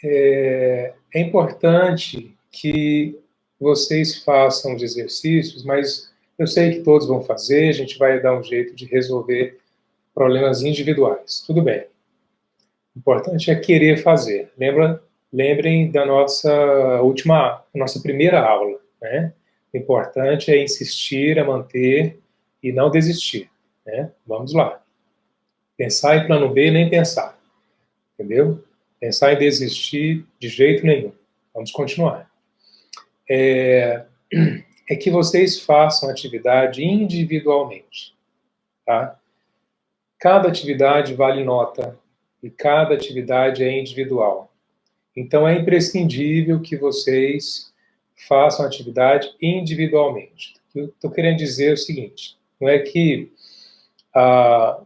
É importante que vocês façam os exercícios, mas eu sei que todos vão fazer, a gente vai dar um jeito de resolver problemas individuais. Tudo bem. O importante é querer fazer. Lembrem da nossa primeira aula, né? O importante é insistir, é manter e não desistir, né? Vamos lá. Pensar em plano B, nem pensar, entendeu? Pensar em desistir de jeito nenhum. Vamos continuar. É que vocês façam a atividade individualmente, tá? Cada atividade vale nota e cada atividade é individual. Então é imprescindível que vocês façam a atividade individualmente. O que eu estou querendo dizer é o seguinte: não é que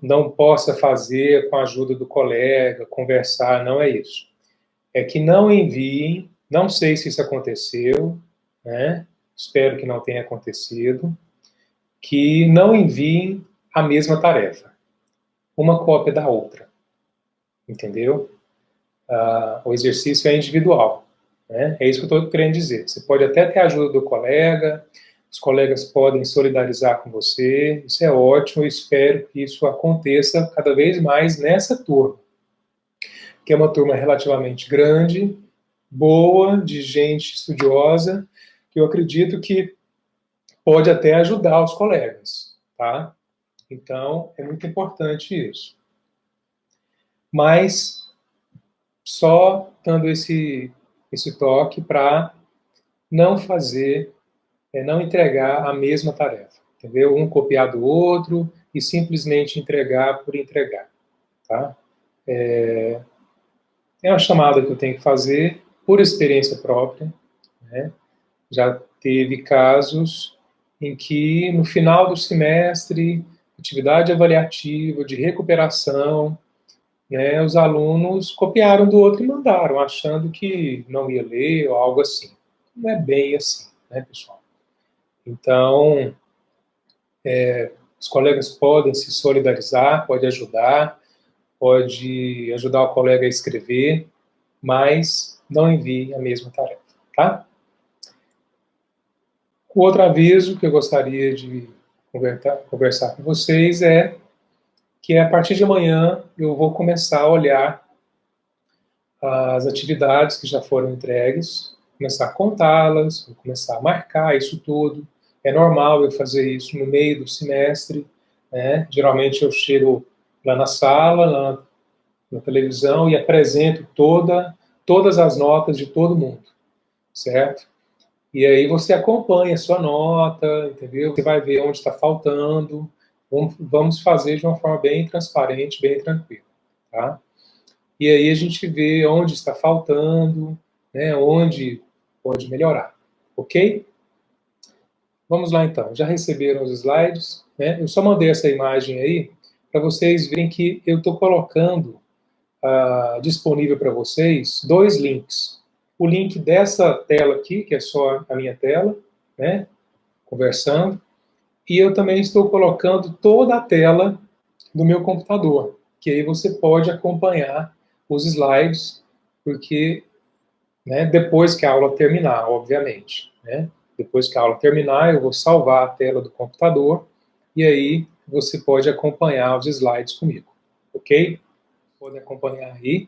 não possa fazer com a ajuda do colega, conversar, não é isso. É que não enviem, não sei se isso aconteceu, né? Espero que não tenha acontecido, que não enviem a mesma tarefa, uma cópia da outra, entendeu? O exercício é individual, né? É isso que eu estou querendo dizer. Você pode até ter a ajuda do colega, os colegas podem solidarizar com você, isso é ótimo, eu espero que isso aconteça cada vez mais nessa turma, que é uma turma relativamente grande, boa, de gente estudiosa, que eu acredito que pode até ajudar os colegas, tá? Então, é muito importante isso. Mas, só dando esse toque para não fazer, não entregar a mesma tarefa, entendeu? Um copiar do outro e simplesmente entregar por entregar, tá? É uma chamada que eu tenho que fazer por experiência própria, né? Já teve casos em que, no final do semestre, atividade avaliativa, de recuperação, né, os alunos copiaram do outro e mandaram, achando que não ia ler ou algo assim. Não é bem assim, né, pessoal? Então, os colegas podem se solidarizar, pode ajudar o colega a escrever, mas não envie a mesma tarefa, tá? O outro aviso que eu gostaria de conversar com vocês é que a partir de amanhã eu vou começar a olhar as atividades que já foram entregues, começar a contá-las, vou começar a marcar isso tudo. É normal eu fazer isso no meio do semestre, né? Geralmente eu chego lá na sala, lá na televisão e apresento todas as notas de todo mundo, certo? E aí você acompanha a sua nota, entendeu? Você vai ver onde está faltando. Vamos fazer de uma forma bem transparente, bem tranquila, tá? E aí a gente vê onde está faltando, né, onde pode melhorar, ok? Vamos lá então, já receberam os slides, né? Eu só mandei essa imagem aí para vocês verem que eu estou colocando disponível para vocês dois links. O link dessa tela aqui, que é só a minha tela, né, conversando, e eu também estou colocando toda a tela do meu computador, que aí você pode acompanhar os slides, porque, né, depois que a aula terminar, obviamente, né, depois que a aula terminar, eu vou salvar a tela do computador e aí você pode acompanhar os slides comigo, ok? Podem acompanhar aí.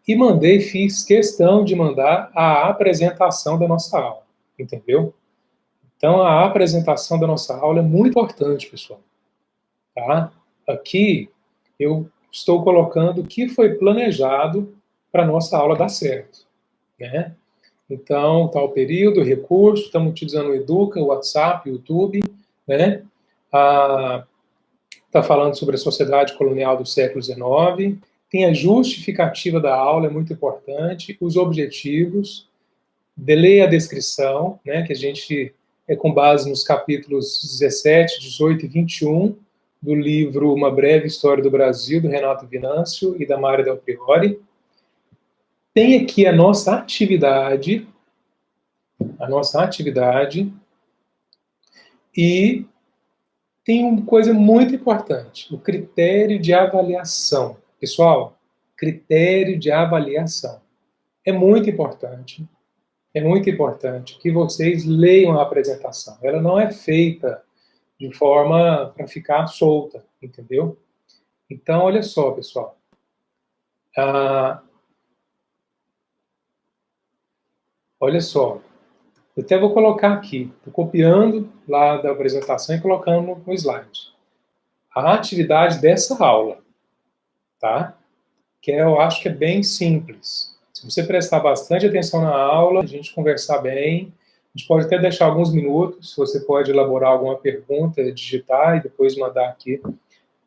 E fiz questão de mandar a apresentação da nossa aula, entendeu? Então, a apresentação da nossa aula é muito importante, pessoal, tá? Aqui, eu estou colocando o que foi planejado para a nossa aula dar certo, né? Então, tal período, recurso, estamos utilizando o Educa, o WhatsApp, o YouTube, né? Está falando sobre a sociedade colonial do século XIX, tem a justificativa da aula, é muito importante, os objetivos, leia a descrição, né, que a gente é com base nos capítulos 17, 18 e 21 do livro Uma Breve História do Brasil, do Renato Vinâncio e da Mária Del Priori. Tem aqui a nossa atividade, e tem uma coisa muito importante, o critério de avaliação. Pessoal, critério de avaliação. é muito importante que vocês leiam a apresentação. Ela não é feita de forma para ficar solta, entendeu? Então, olha só, pessoal. Olha só. Eu até vou colocar aqui. Estou copiando lá da apresentação e colocando no slide. A atividade dessa aula, tá? Que eu acho que é bem simples. Se você prestar bastante atenção na aula, a gente conversar bem, a gente pode até deixar alguns minutos, você pode elaborar alguma pergunta, digitar e depois mandar aqui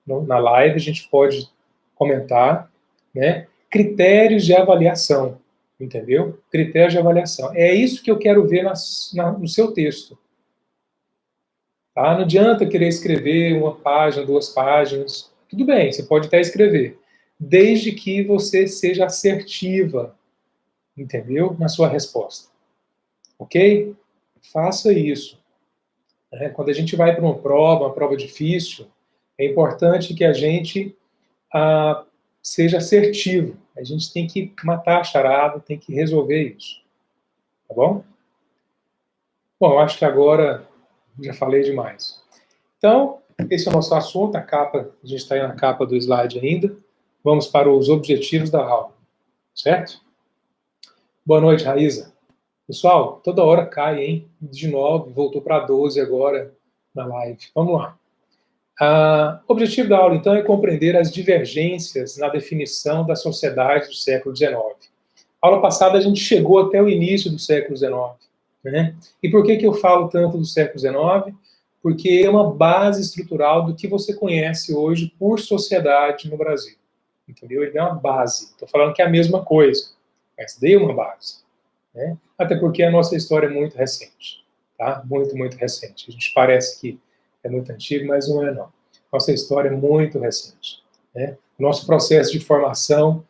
na live, a gente pode comentar, né? Critérios de avaliação, entendeu? Critérios de avaliação. É isso que eu quero ver no seu texto. Tá? Não adianta querer escrever uma página, 2 páginas. Tudo bem, você pode até escrever, desde que você seja assertiva, entendeu? Na sua resposta. Ok? Faça isso. Quando a gente vai para uma prova difícil, é importante que a gente seja assertivo. A gente tem que matar a charada, tem que resolver isso. Tá bom? Bom, eu acho que agora já falei demais. Então, esse é o nosso assunto, a capa, a gente está aí na capa do slide ainda. Vamos para os objetivos da aula, certo? Boa noite, Raíza. Pessoal, toda hora cai, hein? De 9, voltou para 12 agora na live. Vamos lá. O objetivo da aula, então, é compreender as divergências na definição da sociedade do século XIX. A aula passada a gente chegou até o início do século XIX. Né? E por que eu falo tanto do século XIX? Porque é uma base estrutural do que você conhece hoje por sociedade no Brasil. Entendeu? Ele é uma base. Estou falando que é a mesma coisa, mas deu uma base. Né? Até porque a nossa história é muito recente. Tá? Muito, muito recente. A gente parece que é muito antigo, mas não é não. Nossa história é muito recente. Né? Nosso processo de formação,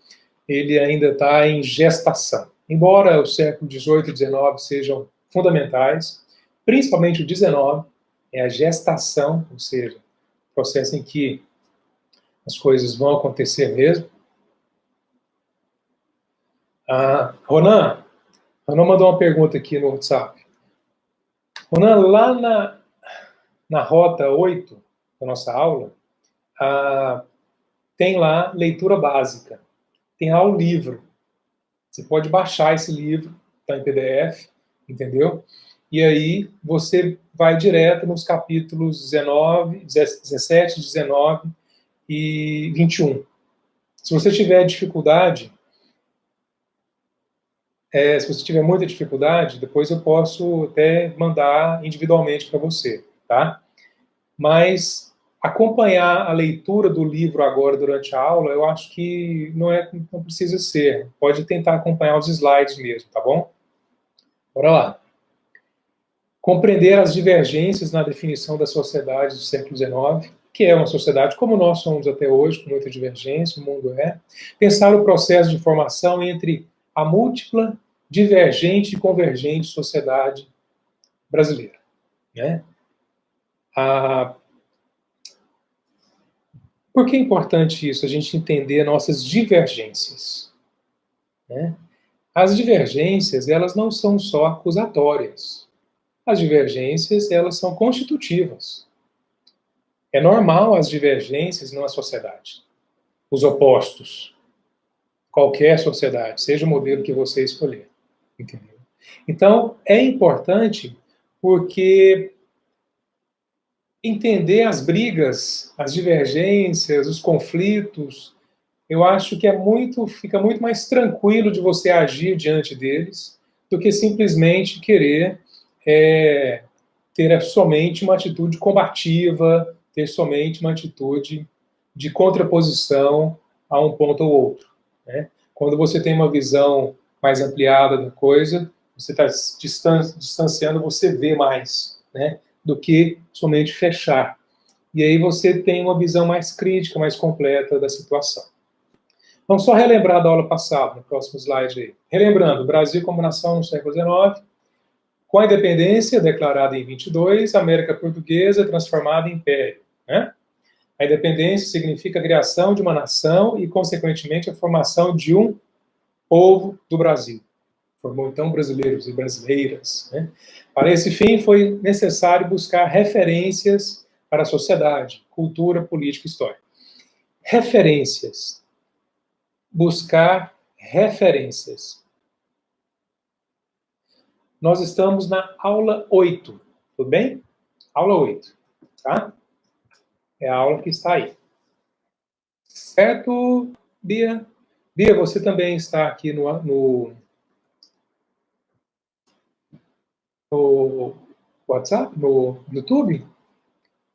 ele ainda está em gestação. Embora o século XVIII e XIX sejam fundamentais, principalmente o XIX, é a gestação, ou seja, o processo em que as coisas vão acontecer mesmo. Ronan mandou uma pergunta aqui no WhatsApp. Ronan, lá na rota 8 da nossa aula, tem lá leitura básica. Tem lá o livro. Você pode baixar esse livro, está em PDF, entendeu? E aí você vai direto nos capítulos 17, 19 e 21. Se você tiver dificuldade, se você tiver muita dificuldade, depois eu posso até mandar individualmente para você, tá? Mas acompanhar a leitura do livro agora durante a aula, eu acho que não precisa ser. Pode tentar acompanhar os slides mesmo, tá bom? Bora lá. Compreender as divergências na definição da sociedade do século XIX, que é uma sociedade como nós somos até hoje, com muita divergência, o mundo é. Pensar o processo de formação entre a múltipla, divergente e convergente sociedade brasileira. Né? Por que é importante isso, a gente entender nossas divergências? Né? As divergências, elas não são só acusatórias. As divergências, elas são constitutivas. É normal as divergências numa sociedade. Os opostos. Qualquer sociedade, seja o modelo que você escolher. Entendeu? Então, é importante porque entender as brigas, as divergências, os conflitos, eu acho que fica muito mais tranquilo de você agir diante deles do que simplesmente querer ter somente uma atitude combativa, ter somente uma atitude de contraposição a um ponto ou outro. Né? Quando você tem uma visão mais ampliada da coisa, você está distanciando, você vê mais, né? Do que somente fechar. E aí você tem uma visão mais crítica, mais completa da situação. Vamos só relembrar da aula passada, no próximo slide aí. Relembrando, o Brasil como nação no século XIX, com a independência declarada em 22, a América Portuguesa transformada em império. Né? A independência significa a criação de uma nação e, consequentemente, a formação de um povo do Brasil. Formou, então, brasileiros e brasileiras, né? Para esse fim, foi necessário buscar referências para a sociedade, cultura, política e história. Referências. Buscar referências. Nós estamos na aula 8, tudo bem? Aula 8, tá? É a aula que está aí. Certo, Bia? Bia, você também está aqui no WhatsApp, no YouTube?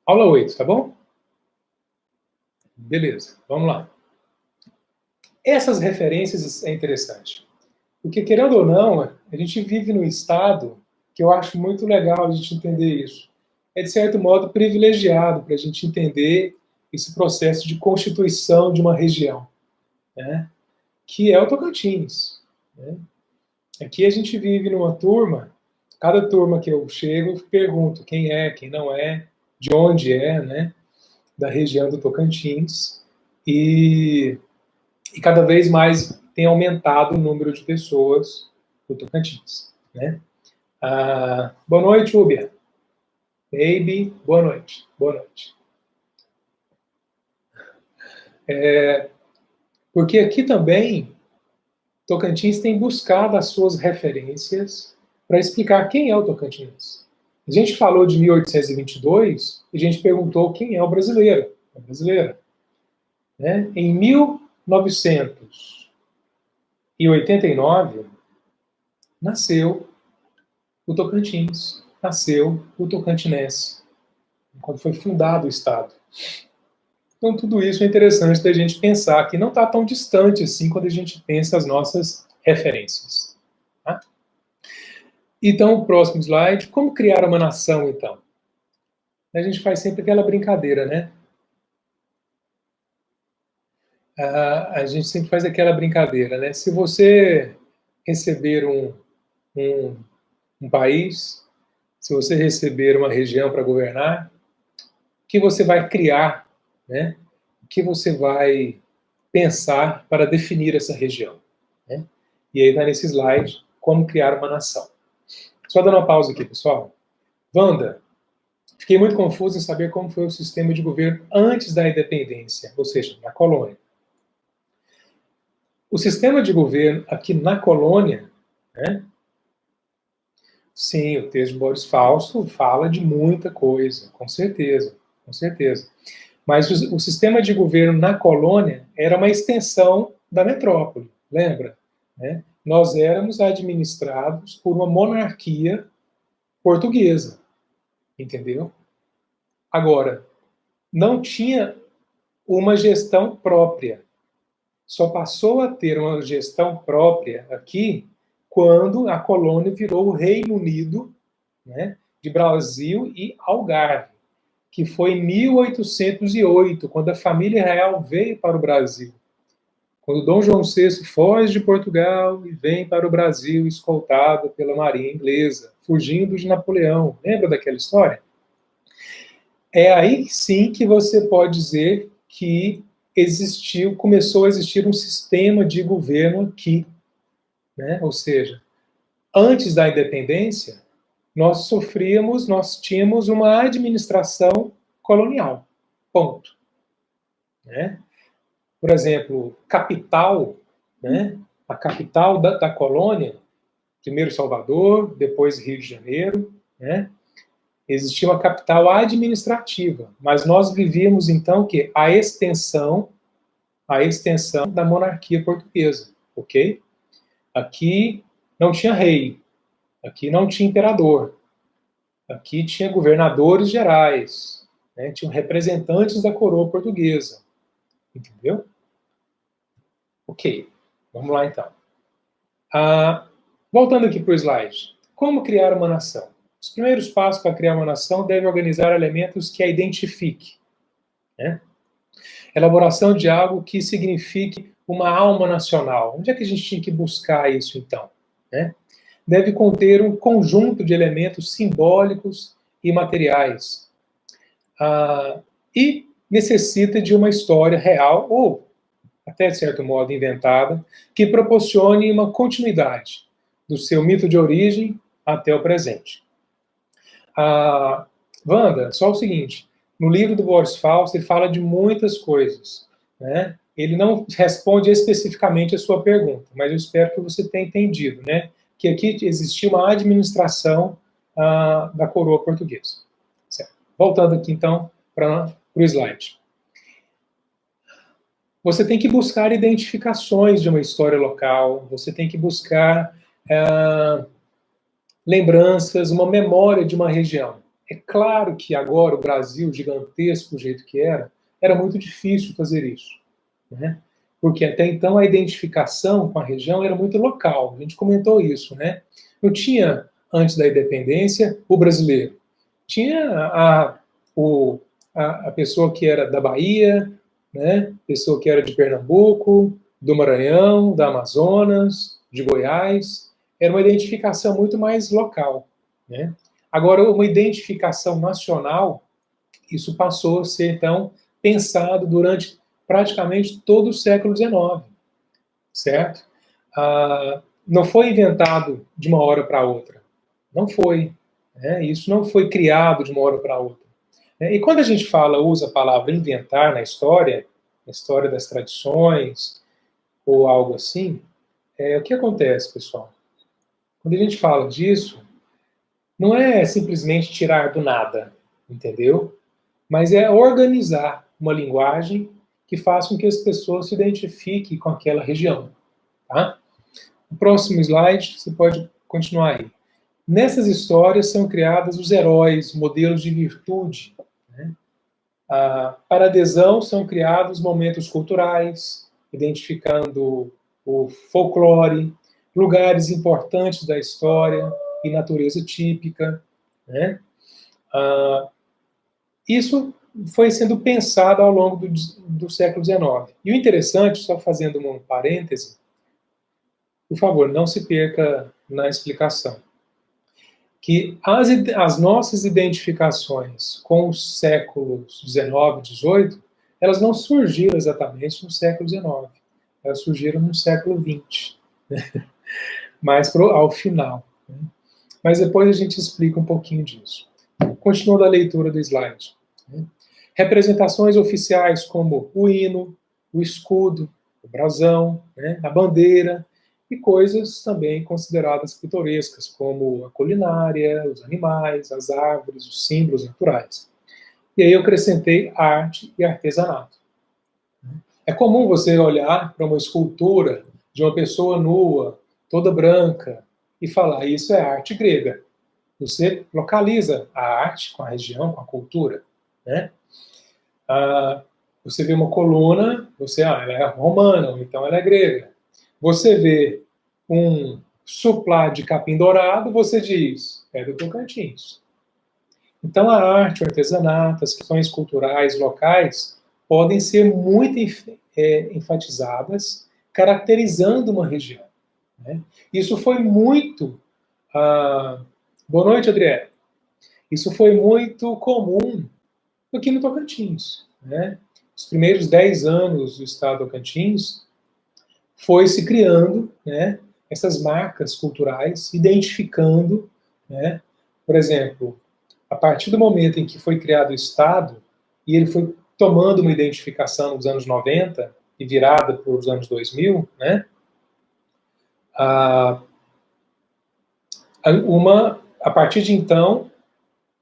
Aula 8, tá bom? Beleza, vamos lá. Essas referências é interessante. Porque, querendo ou não, a gente vive num estado que eu acho muito legal a gente entender isso. É, de certo modo, privilegiado para a gente entender esse processo de constituição de uma região, né? Que é o Tocantins, né? Aqui a gente vive numa turma, cada turma que eu chego, eu pergunto quem é, quem não é, de onde é, né? Da região do Tocantins. E cada vez mais tem aumentado o número de pessoas do Tocantins, né? Boa noite, Uber. Baby, boa noite. Boa noite. Porque aqui também, Tocantins tem buscado as suas referências para explicar quem é o Tocantins. A gente falou de 1822 e a gente perguntou quem é o brasileiro, a brasileira. Né? Em 1989, nasceu o Tocantins, nasceu o Tocantinense, quando foi fundado o Estado. Então, tudo isso é interessante da gente pensar, que não está tão distante assim quando a gente pensa as nossas referências. Tá? Então, o próximo slide, como criar uma nação, então? A gente faz sempre aquela brincadeira, né? A gente sempre faz aquela brincadeira, né? Se você receber um país, se você receber uma região para governar, o que você vai criar, né? O que você vai pensar para definir essa região, né? E aí está nesse slide, como criar uma nação. Só dando uma pausa aqui, pessoal. Wanda, fiquei muito confuso em saber como foi o sistema de governo antes da independência, ou seja, na colônia. O sistema de governo aqui na colônia, né? Sim, o texto de Boris Fausto fala de muita coisa, com certeza, com certeza. Mas o sistema de governo na colônia era uma extensão da metrópole, lembra? Né? Nós éramos administrados por uma monarquia portuguesa, entendeu? Agora, não tinha uma gestão própria. Só passou a ter uma gestão própria aqui quando a colônia virou o Reino Unido, né, de Brasil e Algarve, que foi em 1808, quando a família real veio para o Brasil. Quando Dom João VI foge de Portugal e vem para o Brasil escoltado pela marinha inglesa, fugindo de Napoleão. Lembra daquela história? É aí sim que você pode dizer que começou a existir um sistema de governo aqui, né? Ou seja, antes da independência, nós tínhamos uma administração colonial, ponto. Né? Por exemplo, capital, né? A capital da colônia, primeiro Salvador, depois Rio de Janeiro, né? Existia uma capital administrativa, mas nós vivíamos então que a extensão da monarquia portuguesa, ok? Aqui não tinha rei, aqui não tinha imperador, aqui tinha governadores gerais, né? Tinham representantes da coroa portuguesa, entendeu? Ok, vamos lá então. Voltando aqui para o slide. Como criar uma nação? Os primeiros passos para criar uma nação devem organizar elementos que a identifique. Né? Elaboração de algo que signifique uma alma nacional. Onde é que a gente tinha que buscar isso, então? Né? Deve conter um conjunto de elementos simbólicos e materiais. E necessita de uma história real ou até de certo modo inventada, que proporcione uma continuidade do seu mito de origem até o presente. Wanda, só o seguinte, no livro do Boris Fausto ele fala de muitas coisas, né? Ele não responde especificamente a sua pergunta, mas eu espero que você tenha entendido, né? Que aqui existia uma administração da coroa portuguesa. Certo. Voltando aqui, então, para o slide. Você tem que buscar identificações de uma história local, você tem que buscar lembranças, uma memória de uma região. É claro que agora o Brasil, gigantesco do jeito que era muito difícil fazer isso, né? Porque até então a identificação com a região era muito local, a gente comentou isso, né? Não tinha, antes da independência, o brasileiro. Tinha a pessoa que era da Bahia, né? Pessoa que era de Pernambuco, do Maranhão, da Amazonas, de Goiás. Era uma identificação muito mais local, né? Agora, uma identificação nacional, isso passou a ser, então, pensado durante praticamente todo o século XIX, certo? Não foi inventado de uma hora para outra. Não foi. Né? Isso não foi criado de uma hora para outra. E quando a gente usa a palavra inventar na história das tradições, ou algo assim, o que acontece, pessoal? Quando a gente fala disso, não é simplesmente tirar do nada, entendeu? Mas é organizar uma linguagem que faça com que as pessoas se identifiquem com aquela região. Tá? O próximo slide, você pode continuar aí. Nessas histórias são criados os heróis, modelos de virtude. Né? Para adesão são criados momentos culturais, identificando o folclore, lugares importantes da história e natureza típica. Né? Isso foi sendo pensado ao longo do século XIX. E o interessante, só fazendo um parêntese, por favor, não se perca na explicação, que as nossas identificações com os séculos XIX e XVIII, elas não surgiram exatamente no século XIX, elas surgiram no século XX, né? Mais ao final. Né? Mas depois a gente explica um pouquinho disso. Continuando a leitura do slide. Né? Representações oficiais como o hino, o escudo, o brasão, né? A bandeira, e coisas também consideradas pitorescas, como a culinária, os animais, as árvores, os símbolos naturais. E aí eu acrescentei arte e artesanato. É comum você olhar para uma escultura de uma pessoa nua, toda branca, e falar, isso é arte grega. Você localiza a arte com a região, com a cultura. Né? Você vê uma coluna, ela é romana, ou então ela é grega. Você vê um suplá de capim dourado, você diz, é do Tocantins. Então a arte, o artesanato, as questões culturais locais podem ser muito enfatizadas, caracterizando uma região. Né? Isso foi muito... Boa noite, Adriele. Isso foi muito comum aqui no Tocantins. Né? Os primeiros 10 anos do estado do Tocantins foi se criando, né, essas marcas culturais, identificando, né, por exemplo, a partir do momento em que foi criado o Estado, e ele foi tomando uma identificação nos anos 90 e virada para os anos 2000, né, a partir de então,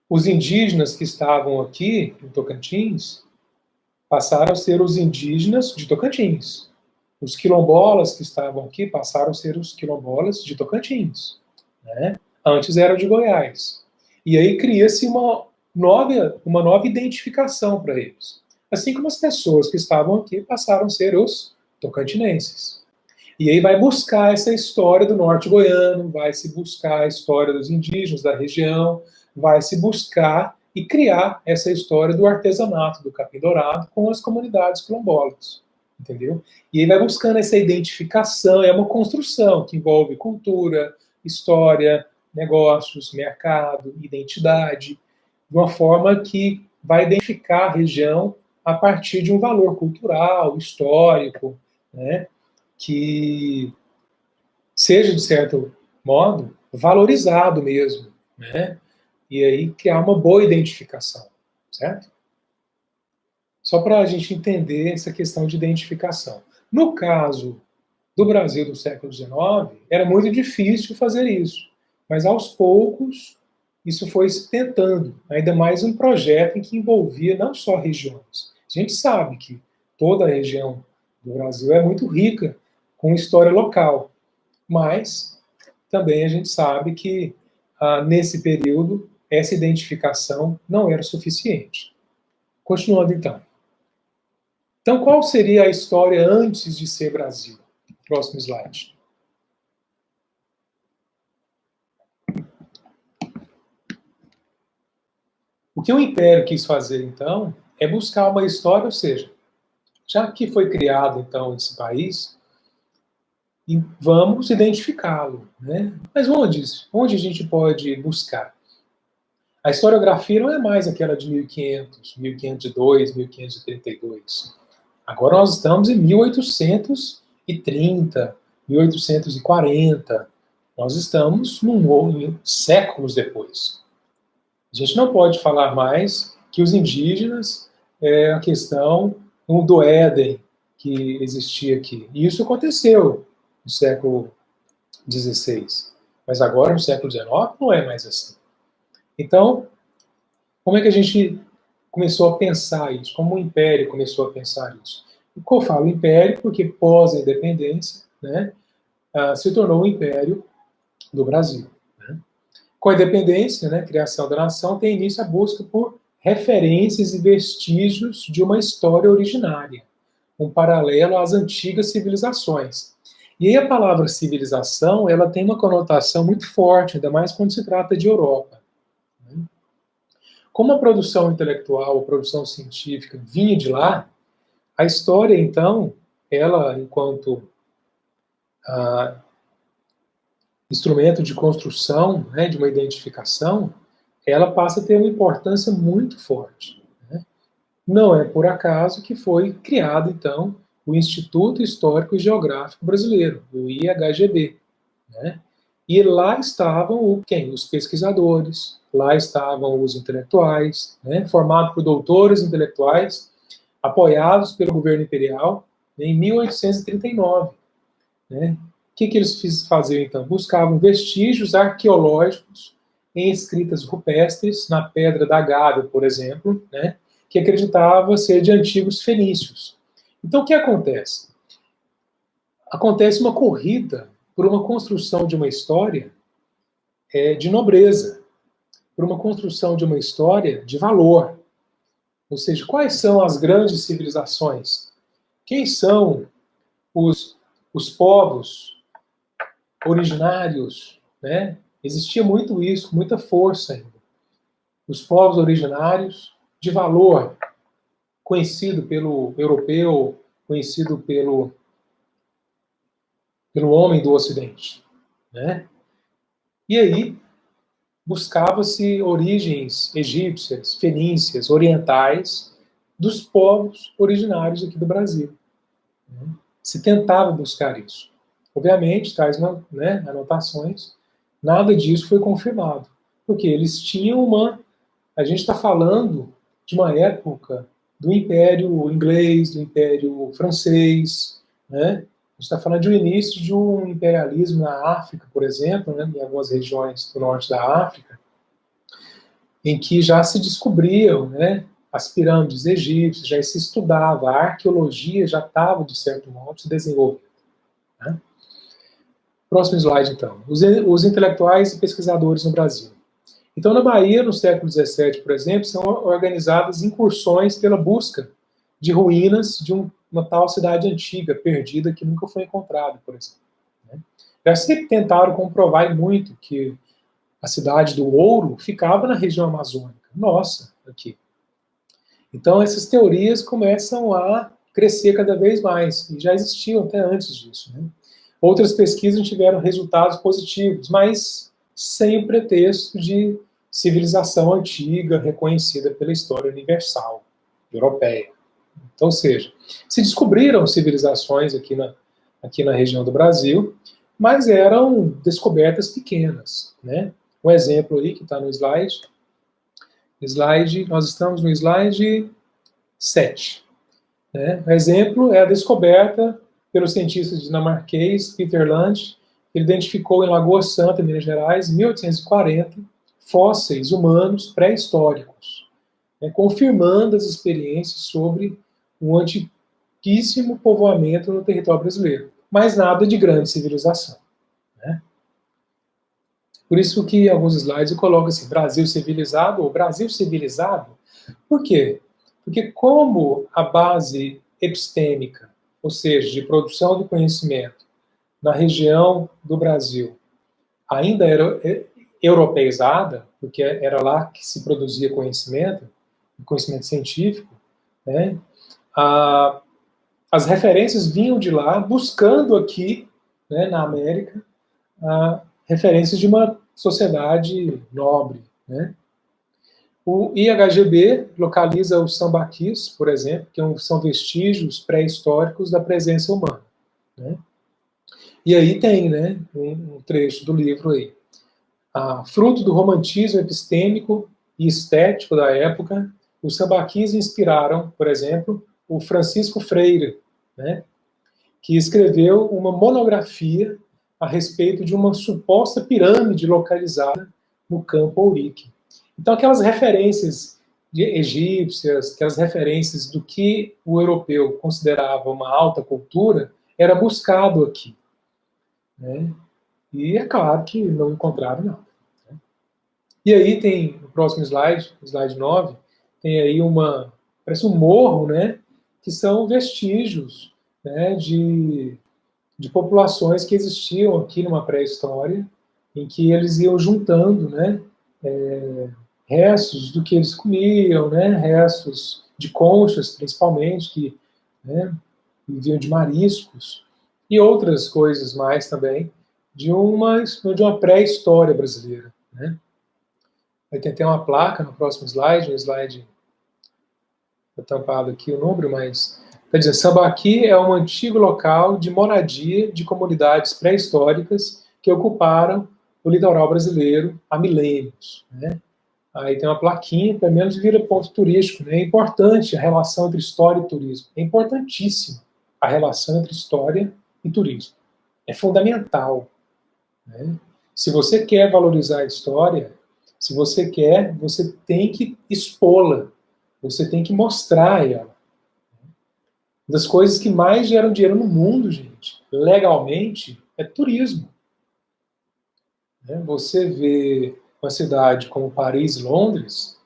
os indígenas que estavam aqui no Tocantins passaram a ser os indígenas de Tocantins. Os quilombolas que estavam aqui passaram a ser os quilombolas de Tocantins. Né? Antes eram de Goiás. E aí cria-se uma nova identificação para eles. Assim como as pessoas que estavam aqui passaram a ser os tocantinenses. E aí vai buscar essa história do norte goiano, vai se buscar a história dos indígenas da região, vai se buscar e criar essa história do artesanato do capim dourado com as comunidades quilombolas. Entendeu? E aí vai buscando essa identificação, é uma construção que envolve cultura, história, negócios, mercado, identidade, de uma forma que vai identificar a região a partir de um valor cultural, histórico, né, que seja, de certo modo, valorizado mesmo, né, e aí criar uma boa identificação, certo? Só para a gente entender essa questão de identificação. No caso do Brasil do século XIX, era muito difícil fazer isso, mas aos poucos isso foi se tentando, ainda mais um projeto em que envolvia não só regiões. A gente sabe que toda a região do Brasil é muito rica com história local, mas também a gente sabe que nesse período essa identificação não era suficiente. Continuando então. Então, qual seria a história antes de ser Brasil? Próximo slide. O que o Império quis fazer, então, é buscar uma história, ou seja, já que foi criado, então, esse país, vamos identificá-lo, né? Mas onde a gente pode buscar? A historiografia não é mais aquela de 1500, 1502, 1532. Agora nós estamos em 1830, 1840. Nós estamos séculos depois. A gente não pode falar mais que os indígenas é a questão do Éden que existia aqui. E isso aconteceu no século XVI. Mas agora, no século XIX, não é mais assim. Então, como é que a gente começou a pensar isso? Como o Império começou a pensar isso? Eu falo Império porque pós a independência, né, se tornou o Império do Brasil. Né? Com a independência, né, criação da nação, tem início a busca por referências e vestígios de uma história originária, um paralelo às antigas civilizações. E aí a palavra civilização, ela tem uma conotação muito forte, ainda mais quando se trata de Europa. Como a produção intelectual, a produção científica vinha de lá, a história, então, ela, enquanto instrumento de construção, né, de uma identificação, ela passa a ter uma importância muito forte. Né? Não é por acaso que foi criado, então, o Instituto Histórico e Geográfico Brasileiro, o IHGB. Né? E lá estavam quem? Os pesquisadores, lá estavam os intelectuais, né? Formado por doutores intelectuais, apoiados pelo governo imperial, em 1839. Né? O que eles faziam, então? Buscavam vestígios arqueológicos em escritas rupestres, na Pedra da Gávea, por exemplo, né? Que acreditava ser de antigos fenícios. Então, o que acontece? Acontece uma corrida por uma construção de uma história de nobreza, por uma construção de uma história de valor. Ou seja, quais são as grandes civilizações? Quem são os povos originários? Né? Existia muito isso, muita força ainda. Os povos originários de valor, conhecido pelo europeu, conhecido pelo homem do Ocidente. Né? E aí, buscava-se origens egípcias, fenícias, orientais, dos povos originários aqui do Brasil. Se tentava buscar isso. Obviamente, traz anotações, nada disso foi confirmado, porque eles tinham a gente está falando de uma época do Império Inglês, do Império Francês, né? A gente está falando de um início de um imperialismo na África, por exemplo, né, em algumas regiões do norte da África, em que já se descobriam, né, as pirâmides egípcias, já se estudava, a arqueologia já estava, de certo modo, se desenvolvendo. Né? Próximo slide, então. Os intelectuais e pesquisadores no Brasil. Então, na Bahia, no século XVII, por exemplo, são organizadas incursões pela busca de ruínas de uma tal cidade antiga, perdida, que nunca foi encontrada, por exemplo. Né? Já se tentaram comprovar muito que a cidade do ouro ficava na região amazônica. Nossa, aqui. Então, essas teorias começam a crescer cada vez mais, e já existiam até antes disso. Né? Outras pesquisas tiveram resultados positivos, mas sem o pretexto de civilização antiga, reconhecida pela história universal, europeia. Então, ou seja, se descobriram civilizações aqui na região do Brasil, mas eram descobertas pequenas, né? Um exemplo aí que está no slide, nós estamos no slide 7. Né? Um exemplo é a descoberta pelo cientista dinamarquês Peter Land. Ele identificou em Lagoa Santa, Minas Gerais, em 1840, fósseis humanos pré-históricos, né, confirmando as experiências sobre um antiquíssimo povoamento no território brasileiro. Mas nada de grande civilização. Né? Por isso que em alguns slides eu coloco assim, Brasil civilizado ou Brasil civilizado. Por quê? Porque como a base epistêmica, ou seja, de produção do conhecimento na região do Brasil, ainda era europeizada, porque era lá que se produzia conhecimento científico, né? As referências vinham de lá, buscando aqui, né, na América, referências de uma sociedade nobre, né? O IHGB localiza os sambaquis, por exemplo, que são vestígios pré-históricos da presença humana. Né? E aí tem, né, um trecho do livro aí. Fruto do romantismo epistêmico e estético da época, os sambaquis inspiraram, por exemplo, o Francisco Freire, né, que escreveu uma monografia a respeito de uma suposta pirâmide localizada no Campo Ourique. Então, aquelas referências egípcias, aquelas referências do que o europeu considerava uma alta cultura, era buscado aqui. Né? E é claro que não encontraram nada. Né? E aí tem, no próximo slide, slide 9, tem aí parece um morro, né? Que são vestígios, né, de populações que existiam aqui numa pré-história, em que eles iam juntando, né, restos do que eles comiam, né, restos de conchas, principalmente, que, né, viviam de mariscos, e outras coisas mais também, de uma pré-história brasileira. Né. Aí tem até uma placa no próximo slide, um slide está tampado aqui o número, mas quer dizer, Sambaqui é um antigo local de moradia de comunidades pré-históricas que ocuparam o litoral brasileiro há milênios. Né? Aí tem uma plaquinha, pelo menos vira ponto turístico. Né? É importante a relação entre história e turismo. É importantíssima a relação entre história e turismo. É fundamental. Né? Se você quer valorizar a história, se você quer, você tem que expô-la. Você tem que mostrar ela. Uma das coisas que mais geram dinheiro no mundo, gente, legalmente, é turismo. Você vê uma cidade como Paris e Londres,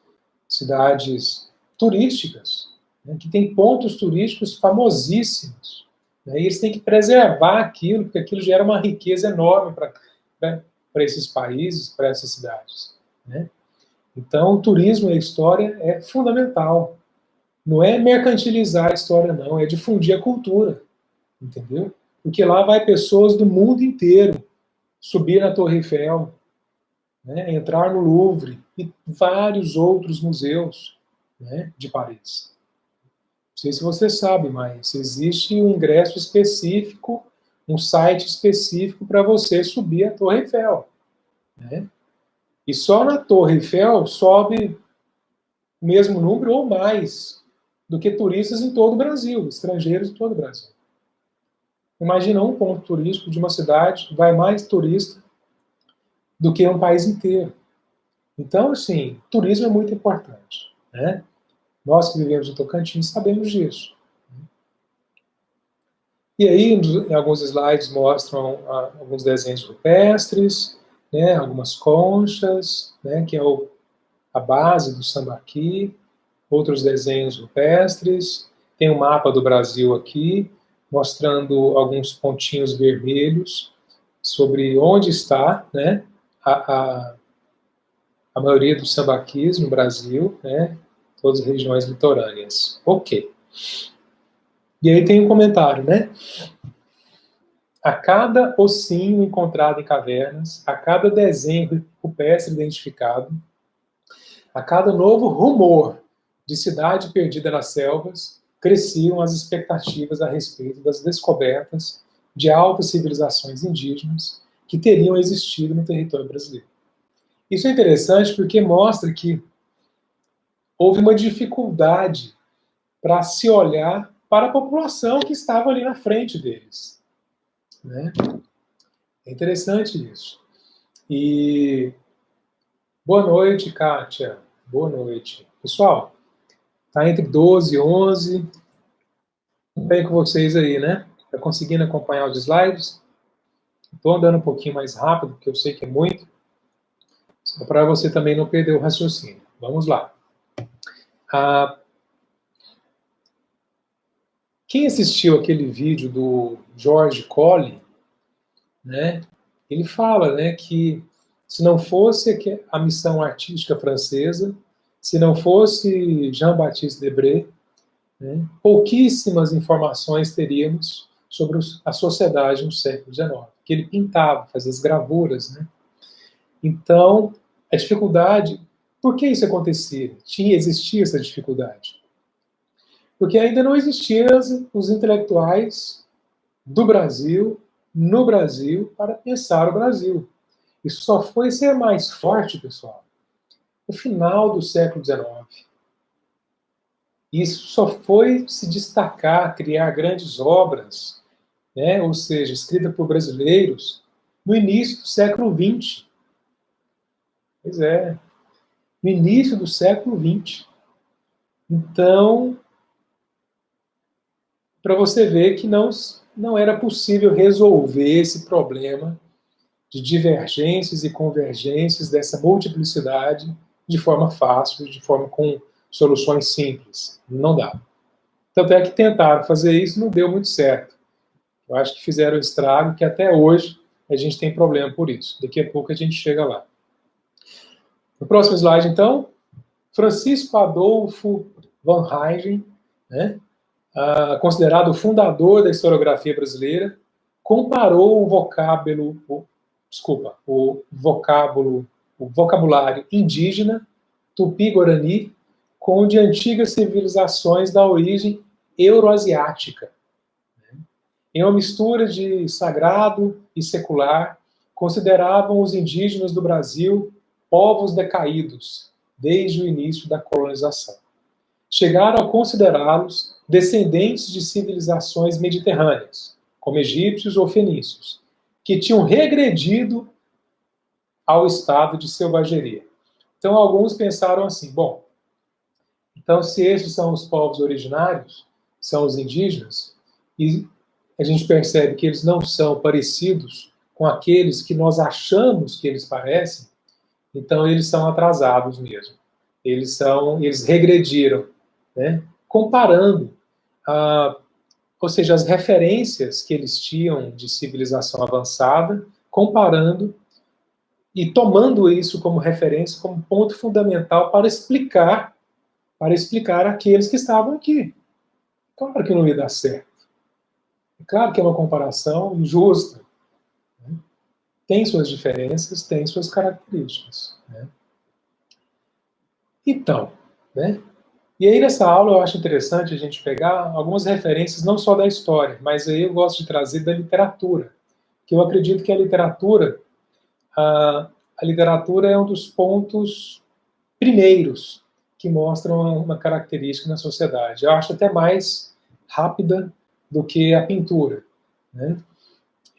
cidades turísticas, né, que tem pontos turísticos famosíssimos. Né, e eles têm que preservar aquilo, porque aquilo gera uma riqueza enorme para esses países, para essas cidades. Né? Então, o turismo e a história é fundamental. Não é mercantilizar a história, não, é difundir a cultura, entendeu? Porque lá vai pessoas do mundo inteiro subir na Torre Eiffel, né, entrar no Louvre e vários outros museus, né, de Paris. Não sei se você sabe, mas existe um ingresso específico, um site específico para você subir a Torre Eiffel. Né? E só na Torre Eiffel sobe o mesmo número ou mais do que turistas em todo o Brasil, estrangeiros em todo o Brasil. Imagina um ponto turístico de uma cidade, vai mais turista do que um país inteiro. Então, assim, turismo é muito importante. Né? Nós que vivemos no Tocantins sabemos disso. E aí, em alguns slides mostram alguns desenhos rupestres, né, algumas conchas, né, que é a base do sambaqui, outros desenhos rupestres, tem um mapa do Brasil aqui, mostrando alguns pontinhos vermelhos sobre onde está, né, a maioria dos sambaquis no Brasil, né, todas as regiões litorâneas. Ok. E aí tem um comentário, né? A cada ossinho encontrado em cavernas, a cada desenho rupestre identificado, a cada novo rumor de cidade perdida nas selvas, cresciam as expectativas a respeito das descobertas de altas civilizações indígenas que teriam existido no território brasileiro. Isso é interessante porque mostra que houve uma dificuldade para se olhar para a população que estava ali na frente deles, né? É interessante isso. E boa noite, Kátia. Boa noite. Pessoal, tá entre 12 e 11. Bem com vocês aí, né? Tá conseguindo acompanhar os slides? Estou andando um pouquinho mais rápido, porque eu sei que é muito, só para você também não perder o raciocínio. Vamos lá. Quem assistiu aquele vídeo do George Colley, né, ele fala, né, que se não fosse a missão artística francesa, se não fosse Jean-Baptiste Debré, né, pouquíssimas informações teríamos sobre a sociedade no século XIX, que ele pintava, fazia as gravuras, né? Então, a dificuldade, por que isso acontecia? Existia essa dificuldade? Porque ainda não existiam os intelectuais do Brasil, no Brasil, para pensar o Brasil. Isso só foi ser mais forte, pessoal, no final do século XIX. Isso só foi se destacar, criar grandes obras, né, ou seja, escritas por brasileiros, no início do século XX. Pois é, no início do século XX. Então, para você ver que não era possível resolver esse problema de divergências e convergências dessa multiplicidade de forma fácil, de forma com soluções simples. Não dá. Tanto é que tentaram fazer isso, não deu muito certo. Eu acho que fizeram um estrago que até hoje a gente tem problema por isso. Daqui a pouco a gente chega lá. No próximo slide, então, Francisco Adolfo van Huygen, né, considerado o fundador da historiografia brasileira, comparou o vocabulário indígena, tupi-guarani, com o de antigas civilizações da origem euroasiática. Em uma mistura de sagrado e secular, consideravam os indígenas do Brasil povos decaídos desde o início da colonização. Chegaram a considerá-los descendentes de civilizações mediterrâneas, como egípcios ou fenícios, que tinham regredido ao estado de selvageria. Então, alguns pensaram assim, bom, então se esses são os povos originários, são os indígenas, e a gente percebe que eles não são parecidos com aqueles que nós achamos que eles parecem, então eles são atrasados mesmo. Eles regrediram, né? Comparando, ou seja, as referências que eles tinham de civilização avançada, comparando e tomando isso como referência, como ponto fundamental para explicar aqueles que estavam aqui. Claro que não ia dar certo. É claro que é uma comparação injusta. Né? Tem suas diferenças, tem suas características. Né? Então, né? E aí nessa aula eu acho interessante a gente pegar algumas referências não só da história, mas aí eu gosto de trazer da literatura, que eu acredito que a literatura é um dos pontos primeiros que mostram uma característica na sociedade. Eu acho até mais rápida do que a pintura. Né?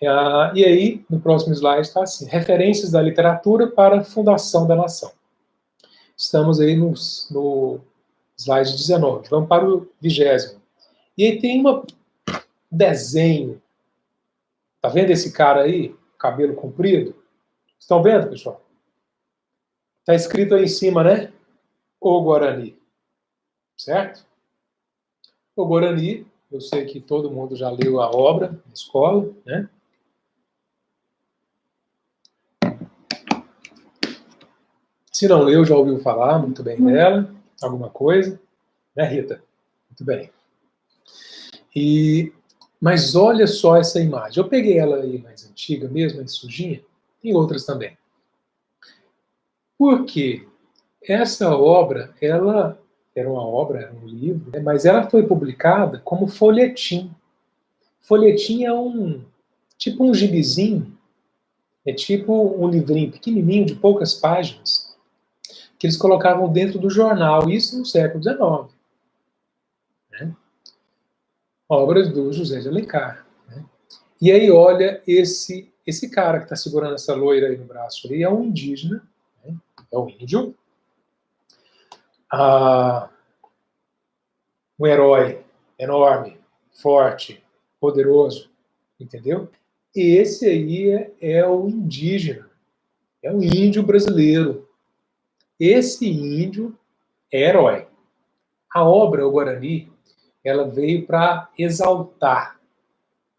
E aí, no próximo slide está assim, referências da literatura para a fundação da nação. Estamos aí no slide 19. Vamos para o 20º. E aí tem um desenho. Tá vendo esse cara aí? Cabelo comprido? Estão vendo, pessoal? Tá escrito aí em cima, né? O Guarani. Certo? O Guarani, eu sei que todo mundo já leu a obra na escola, né? Se não leu, já ouviu falar muito bem dela. Alguma coisa? Né, Rita? Muito bem. Mas olha só essa imagem. Eu peguei ela aí mais antiga mesmo, mais sujinha. Tem outras também. Porque essa obra, ela era uma obra, era um livro, né? Mas ela foi publicada como folhetim. Folhetim é tipo um gibizinho, é tipo um livrinho pequenininho de poucas páginas, que eles colocavam dentro do jornal, isso no século XIX. Né? Obras do José de Alencar. Né? E aí, olha, esse cara que está segurando essa loira aí no braço, aí é um indígena, né? É um índio, um herói enorme, forte, poderoso, entendeu? E esse aí é o indígena, é o índio brasileiro. Esse índio é herói. A obra, o Guarani, ela veio para exaltar,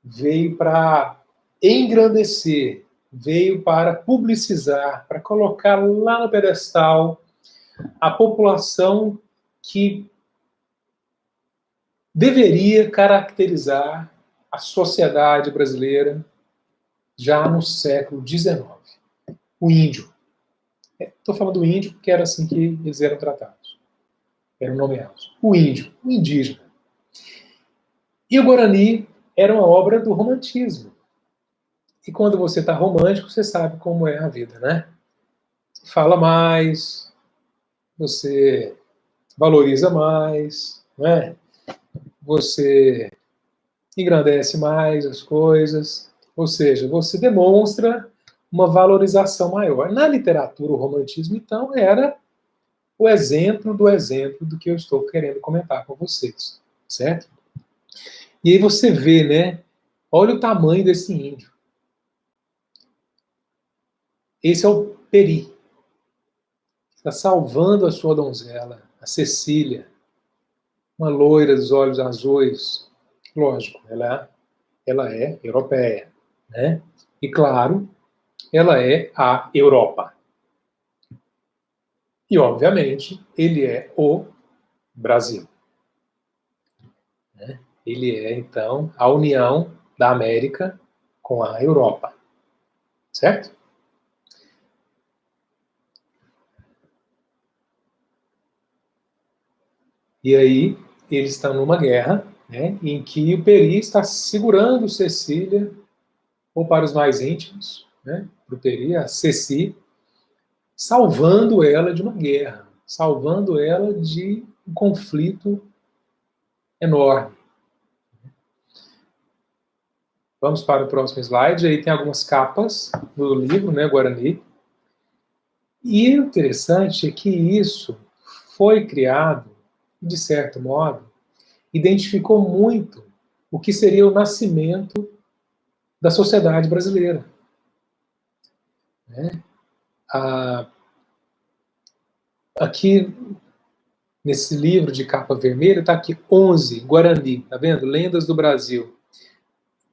veio para engrandecer, veio para publicizar, para colocar lá no pedestal a população que deveria caracterizar a sociedade brasileira já no século XIX. O índio. Estou falando do índio porque era assim que eles eram tratados, eram nomeados. O índio, o indígena. E o Guarani era uma obra do romantismo. E quando você está romântico, você sabe como é a vida, né? Fala mais, você valoriza mais, né? Você engrandece mais as coisas, ou seja, você demonstra uma valorização maior. Na literatura, o romantismo, então, era o exemplo do que eu estou querendo comentar com vocês, certo? E aí você vê, né? Olha o tamanho desse índio. Esse é o Peri. Está salvando a sua donzela, a Cecília, uma loira dos olhos azuis. Lógico, ela é europeia, né? E claro, ela é a Europa. E, obviamente, ele é o Brasil. Né? Ele é, então, a união da América com a Europa. Certo? E aí, eles estão numa guerra, né, em que o Peri está segurando Cecília, ou para os mais íntimos, né, para o Peri, a Ceci, salvando ela de uma guerra, salvando ela de um conflito enorme. Vamos para o próximo slide. Aí tem algumas capas do livro, né, Guarani. E o interessante é que isso foi criado, de certo modo, identificou muito o que seria o nascimento da sociedade brasileira. Né? Aqui, nesse livro de capa vermelha, está aqui 11, Guarani, tá vendo? Lendas do Brasil.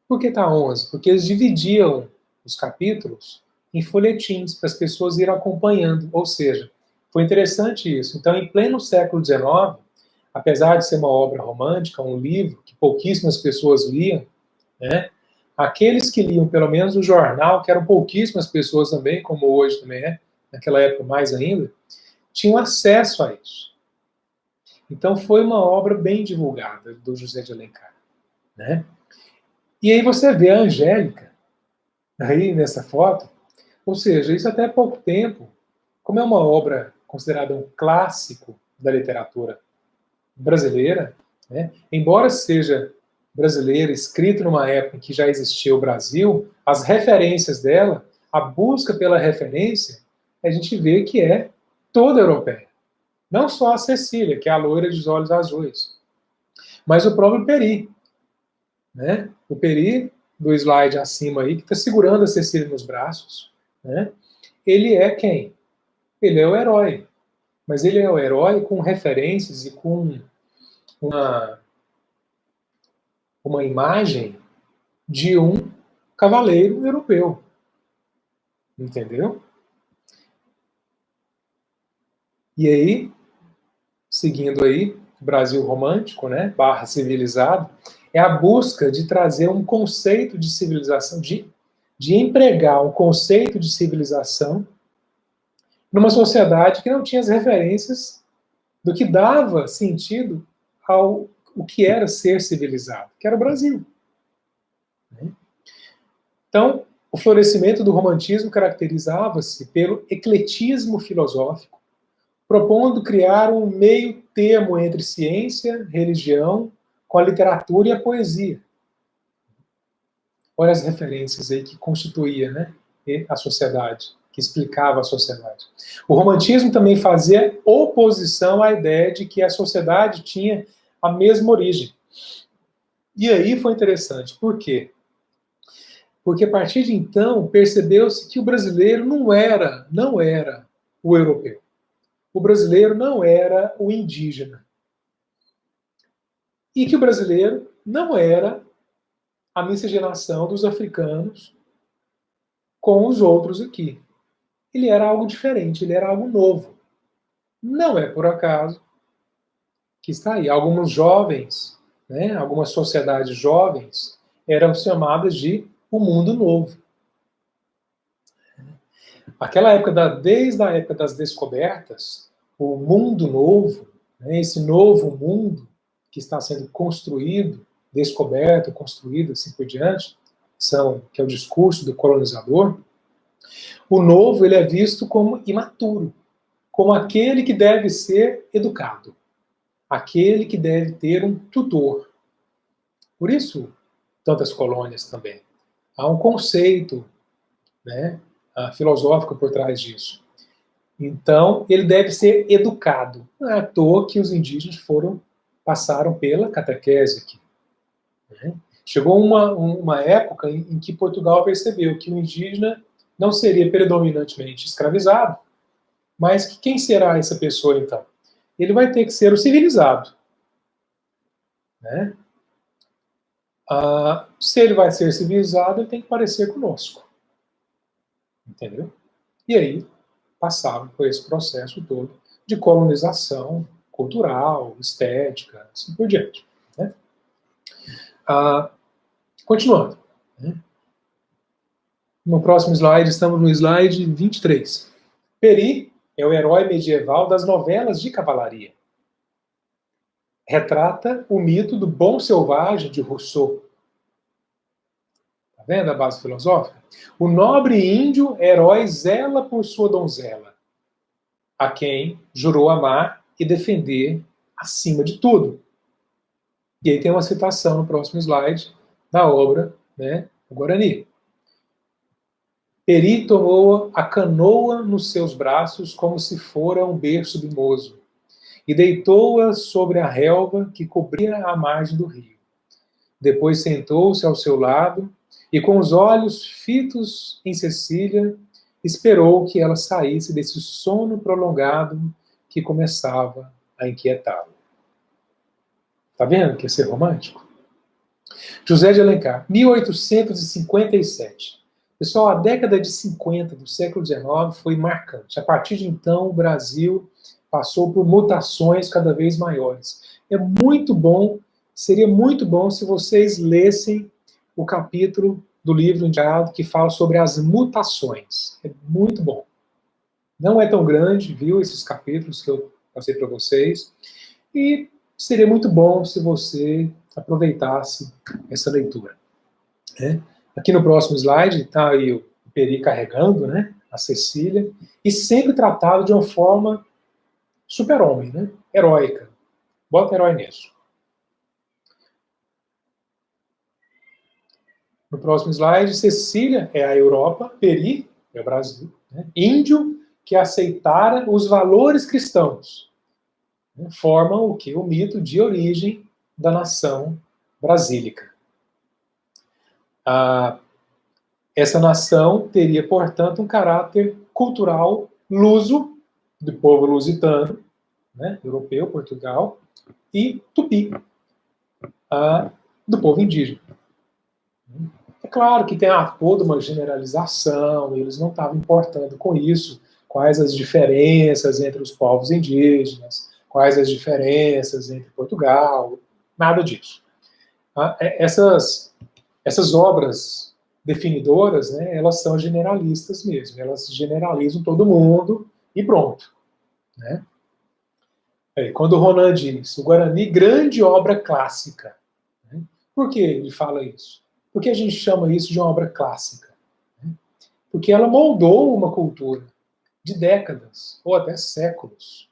Por que está 11? Porque eles dividiam os capítulos em folhetins para as pessoas irem acompanhando. Ou seja, foi interessante isso. Então, em pleno século XIX, apesar de ser uma obra romântica, um livro que pouquíssimas pessoas liam, né, aqueles que liam pelo menos o jornal, que eram pouquíssimas pessoas também, como hoje também é, naquela época mais ainda, tinham acesso a isso. Então foi uma obra bem divulgada do José de Alencar. Né? E aí você vê a Angélica, aí nessa foto, ou seja, isso até há pouco tempo, como é uma obra considerada um clássico da literatura brasileira, né? Embora seja brasileira, escrita numa época em que já existia o Brasil, as referências dela, a busca pela referência, a gente vê que é toda europeia. Não só a Cecília, que é a loira dos olhos azuis, mas o próprio Peri. Né? O Peri, do slide acima aí, que está segurando a Cecília nos braços, né? Ele é quem? Ele é o herói. Mas ele é o herói com referências e com uma imagem de um cavaleiro europeu. Entendeu? E aí, seguindo aí, Brasil romântico, né, barra civilizado, é a busca de trazer um conceito de civilização, de empregar um conceito de civilização numa sociedade que não tinha as referências do que dava sentido ao o que era ser civilizado, que era o Brasil. Então, o florescimento do romantismo caracterizava-se pelo ecletismo filosófico, propondo criar um meio termo entre ciência, religião, com a literatura e a poesia. Olha as referências aí que constituía, né, a sociedade, que explicava a sociedade. O romantismo também fazia oposição à ideia de que a sociedade tinha a mesma origem. E aí foi interessante. Por quê? Porque a partir de então percebeu-se que o brasileiro não era o europeu. O brasileiro não era o indígena. E que o brasileiro não era a miscigenação dos africanos com os outros aqui. Ele era algo diferente, ele era algo novo. Não é por acaso que está aí. Alguns jovens, né, algumas sociedades jovens, eram chamadas de o mundo novo. Aquela época, desde a época das descobertas, o mundo novo, né, esse novo mundo que está sendo construído, descoberto, construído, assim por diante, que é o discurso do colonizador, o novo ele é visto como imaturo, como aquele que deve ser educado, aquele que deve ter um tutor. Por isso, tantas colônias também. Há um conceito, né, filosófico por trás disso. Então, ele deve ser educado. Não é à toa que os indígenas passaram pela catequese aqui. Né? Chegou uma época em que Portugal percebeu que o indígena não seria predominantemente escravizado, mas que quem será essa pessoa, então? Ele vai ter que ser o civilizado. Né? Se ele vai ser civilizado, ele tem que parecer conosco. Entendeu? E aí, passaram por esse processo todo de colonização cultural, estética, assim por diante. Né? Continuando. Né? No próximo slide, estamos no slide 23. Peri é o herói medieval das novelas de cavalaria. Retrata o mito do bom selvagem de Rousseau. Está vendo a base filosófica? O nobre índio herói zela por sua donzela, a quem jurou amar e defender acima de tudo. E aí tem uma citação no próximo slide da obra, né, o Guarani. Peri tomou a canoa nos seus braços como se fora um berço mimoso, e deitou-a sobre a relva que cobria a margem do rio. Depois sentou-se ao seu lado e, com os olhos fitos em Cecília, esperou que ela saísse desse sono prolongado que começava a inquietá-lo. Está vendo que é ser romântico? José de Alencar, 1857. Pessoal, a década de 50 do século XIX foi marcante. A partir de então, o Brasil passou por mutações cada vez maiores. É muito bom, seria muito bom se vocês lessem o capítulo do livro Indiado que fala sobre as mutações. É muito bom. Não é tão grande, viu, esses capítulos que eu passei para vocês. E seria muito bom se você aproveitasse essa leitura. Né? Aqui no próximo slide está aí o Peri carregando, né, a Cecília, e sempre tratado de uma forma super-homem, né, heróica. Bota herói nisso. No próximo slide, Cecília é a Europa, Peri é o Brasil, né, índio que aceitara os valores cristãos. Né, formam o que? O mito de origem da nação brasílica. Essa nação teria, portanto, um caráter cultural luso, do povo lusitano, né, europeu, Portugal, e tupi, do povo indígena. É claro que tem toda uma generalização, eles não estavam importando com isso, quais as diferenças entre os povos indígenas, quais as diferenças entre Portugal, nada disso. Essas obras definidoras, né, elas são generalistas mesmo, elas generalizam todo mundo e pronto. Né? Quando o Ronan diz, o Guarani, grande obra clássica. Né? Por que ele fala isso? Por que a gente chama isso de uma obra clássica? Né? Porque ela moldou uma cultura de décadas, ou até séculos.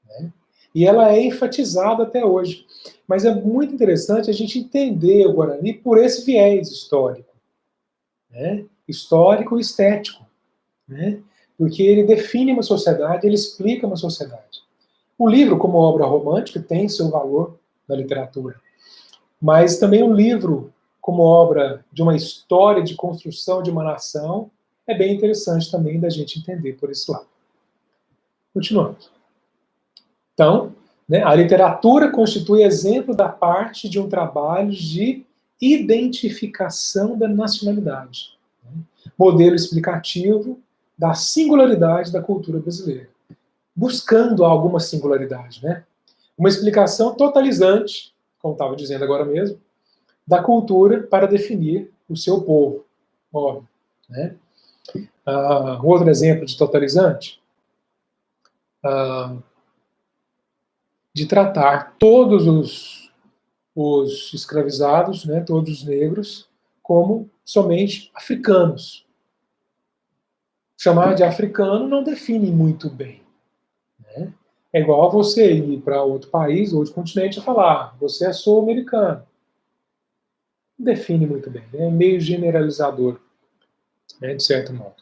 Né? E ela é enfatizada até hoje. Mas é muito interessante a gente entender o Guarani por esse viés histórico. Né? Histórico e estético. Né? Porque ele define uma sociedade, ele explica uma sociedade. O livro, como obra romântica, tem seu valor na literatura. Mas também o livro, como obra de uma história de construção de uma nação, é bem interessante também da gente entender por esse lado. Continuando. Então, né, a literatura constitui exemplo da parte de um trabalho de identificação da nacionalidade. Né? Modelo explicativo da singularidade da cultura brasileira. Buscando alguma singularidade, né? Uma explicação totalizante, como estava dizendo agora mesmo, da cultura para definir o seu povo. Óbvio, né? Um outro exemplo de totalizante, de tratar todos os escravizados, né, todos os negros, como somente africanos. Chamar de africano não define muito bem. Né? É igual a você ir para outro país, outro continente, e falar, você é sul-americano. Não define muito bem, né? É meio generalizador, né, de certo modo.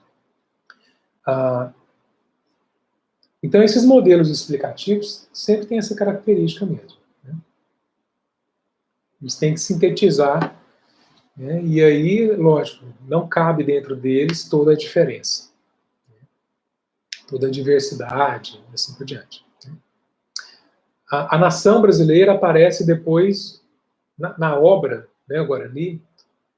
Então, esses modelos explicativos sempre têm essa característica mesmo. Né? Eles têm que sintetizar, né? E aí, lógico, não cabe dentro deles toda a diferença, né? Toda a diversidade, e assim por diante. Né? A nação brasileira aparece depois, na obra, né, o Guarani,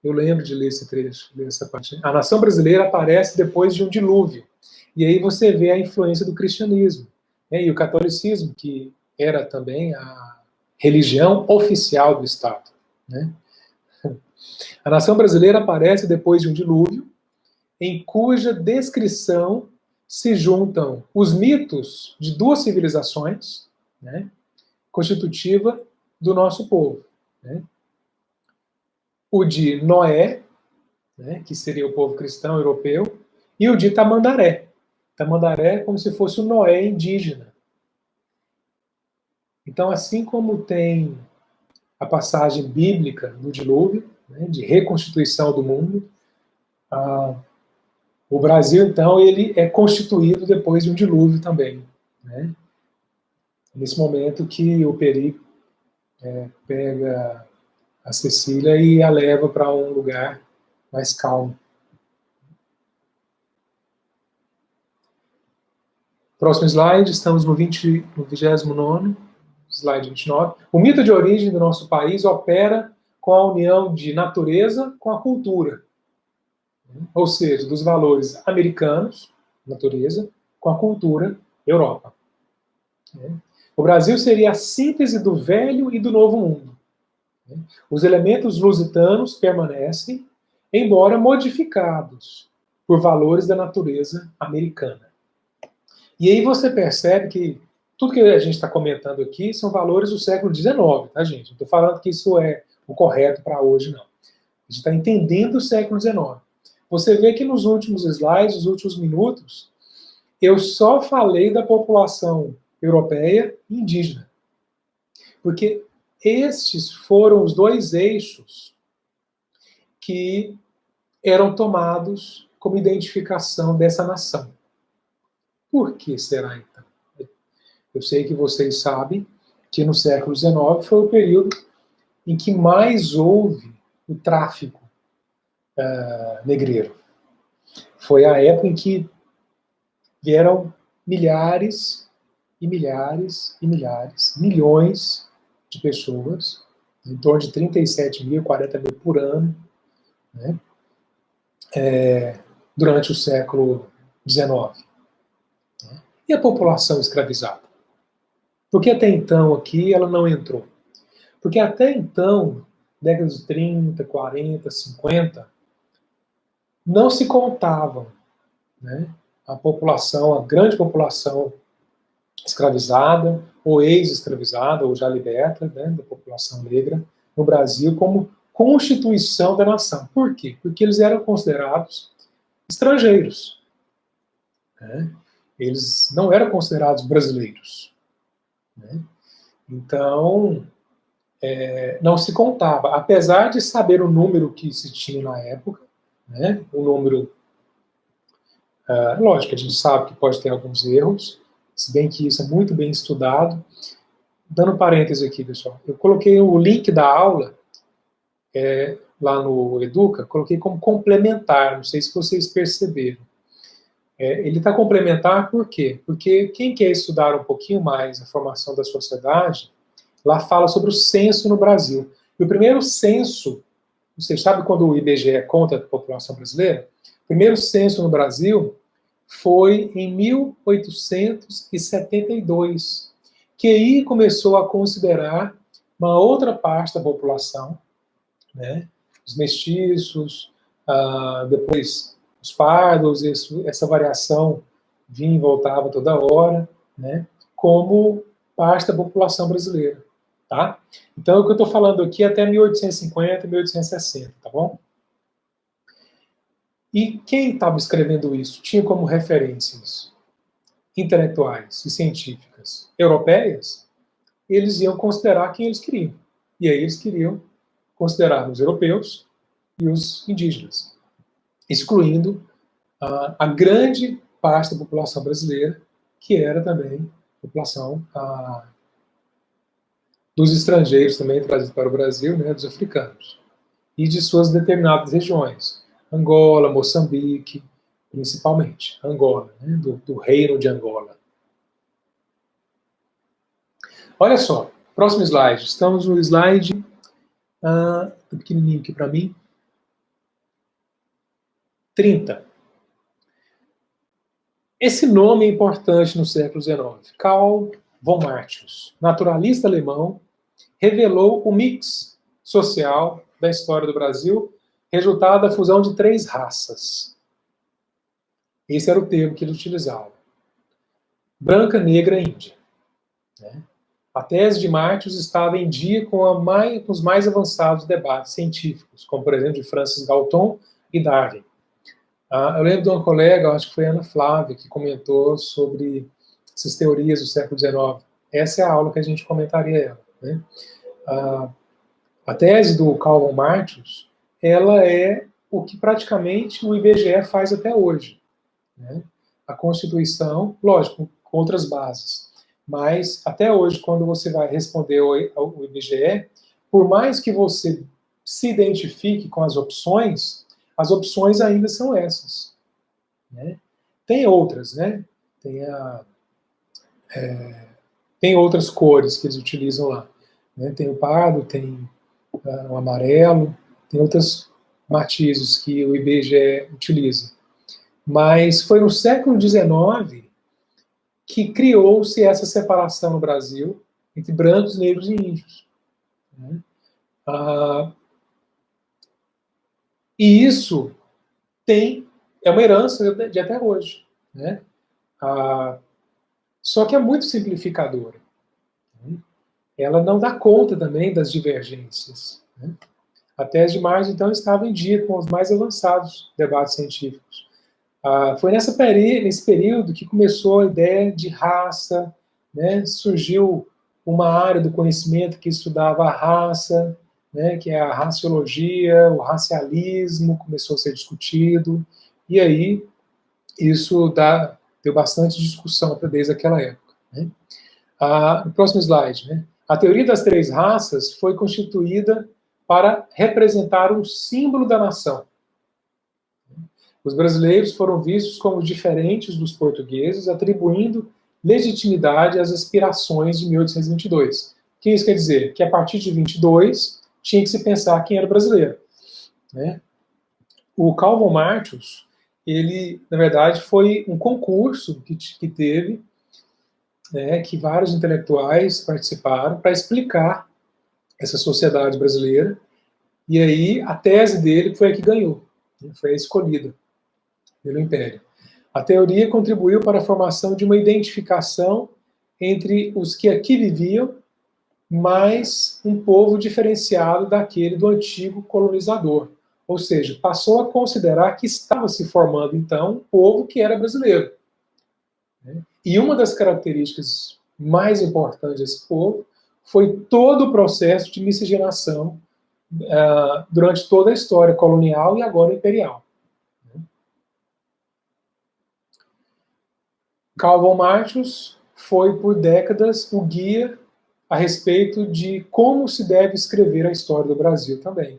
eu lembro de ler esse trecho, ler essa parte. A nação brasileira aparece depois de um dilúvio. E aí você vê a influência do cristianismo, né, e o catolicismo, que era também a religião oficial do Estado. Né? A nação brasileira aparece depois de um dilúvio, em cuja descrição se juntam os mitos de duas civilizações, né, constitutiva do nosso povo. Né? O de Noé, né, que seria o povo cristão europeu, e o de Tamandaré. Tamandaré é como se fosse o Noé indígena. Então, assim como tem a passagem bíblica do dilúvio, né, de reconstituição do mundo, o Brasil, então, ele é constituído depois de um dilúvio também. Né? Nesse momento que o Peri pega a Cecília e a leva para um lugar mais calmo. Próximo slide, estamos no 29º, slide 29. O mito de origem do nosso país opera com a união de natureza com a cultura. Ou seja, dos valores americanos, natureza, com a cultura, Europa. O Brasil seria a síntese do velho e do novo mundo. Os elementos lusitanos permanecem, embora modificados por valores da natureza americana. E aí você percebe que tudo que a gente está comentando aqui são valores do século XIX, tá, gente? Não estou falando que isso é o correto para hoje, não. A gente está entendendo o século XIX. Você vê que nos últimos slides, nos últimos minutos, eu só falei da população europeia e indígena. Porque estes foram os dois eixos que eram tomados como identificação dessa nação. Por que será, então? Eu sei que vocês sabem que no século XIX foi o período em que mais houve o tráfico negreiro. Foi a época em que vieram milhares e milhares e milhares, milhões de pessoas, em torno de 37 mil, 40 mil por ano, né, durante o século XIX. Né? E a população escravizada? Porque até então aqui ela não entrou. Porque até então, décadas de 30, 40, 50, não se contavam, né, a população, a grande população escravizada, ou ex-escravizada, ou já liberta, né, da população negra no Brasil, como constituição da nação. Por quê? Porque eles eram considerados estrangeiros, né? Eles não eram considerados brasileiros, né? Então, não se contava, apesar de saber o número que se tinha na época, né? O número, lógico, a gente sabe que pode ter alguns erros, se bem que isso é muito bem estudado. Dando um parêntese aqui, pessoal, eu coloquei o link da aula lá no Educa, coloquei como complementar, não sei se vocês perceberam. Ele está complementar por quê? Porque quem quer estudar um pouquinho mais a formação da sociedade, lá fala sobre o censo no Brasil. E o primeiro censo, você sabe quando o IBGE conta a população brasileira? O primeiro censo no Brasil foi em 1872, que aí começou a considerar uma outra parte da população, né? Os mestiços, depois os pardos, essa variação vinha e voltava toda hora, né? Como parte da população brasileira, tá? Então, o que eu estou falando aqui é até 1850, 1860, tá bom? E quem estava escrevendo isso tinha como referências intelectuais e científicas europeias, eles iam considerar quem eles queriam. E aí eles queriam considerar os europeus e os indígenas, excluindo a grande parte da população brasileira, que era também a população dos estrangeiros também trazidos para o Brasil, né, dos africanos, e de suas determinadas regiões, Angola, Moçambique, principalmente, Angola, né, do reino de Angola. Olha só, próximo slide, estamos no slide, pequenininho aqui para mim, 30. Esse nome é importante no século XIX. Karl von Martius, naturalista alemão, revelou o mix social da história do Brasil, resultado da fusão de 3 raças. Esse era o termo que ele utilizava. Branca, negra e índia. A tese de Martius estava em dia com os mais avançados debates científicos, como, por exemplo, de Francis Galton e Darwin. Eu lembro de uma colega, acho que foi a Ana Flávia, que comentou sobre essas teorias do século XIX. Essa é a aula que a gente comentaria ela, né? A tese do Karl von Martius, ela é o que praticamente o IBGE faz até hoje, né? A Constituição, lógico, com outras bases, mas até hoje, quando você vai responder ao IBGE, por mais que você se identifique com as opções ainda são essas, né? Tem outras, né? Tem outras cores que eles utilizam lá, né? Tem o pardo, tem o amarelo, tem outros matizes que o IBGE utiliza. Mas foi no século XIX que criou-se essa separação no Brasil entre brancos, negros e índios, né? E isso é uma herança de até hoje, né? Só que é muito simplificadora, né? Ela não dá conta também das divergências, né? A tese de Martius, então, estava em dia com os mais avançados debates científicos. Foi nesse período que começou a ideia de raça, né? Surgiu uma área do conhecimento que estudava a raça, né? Que é a raciologia, o racialismo começou a ser discutido, e aí isso deu bastante discussão desde aquela época, né? No próximo slide, né? A teoria das 3 raças foi constituída para representar um símbolo da nação. Os brasileiros foram vistos como diferentes dos portugueses, atribuindo legitimidade às aspirações de 1822. O que isso quer dizer? Que a partir de 22 tinha que se pensar quem era brasileiro, né? O Karl von Martius, ele, na verdade, foi um concurso que teve, né, que vários intelectuais participaram para explicar essa sociedade brasileira, e aí a tese dele foi a que ganhou, né, foi a escolhida pelo Império. A teoria contribuiu para a formação de uma identificação entre os que aqui viviam, mais um povo diferenciado daquele do antigo colonizador. Ou seja, passou a considerar que estava se formando, então, um povo que era brasileiro. E uma das características mais importantes desse povo foi todo o processo de miscigenação durante toda a história colonial e agora imperial. Karl von Martius foi, por décadas, o guia a respeito de como se deve escrever a história do Brasil também.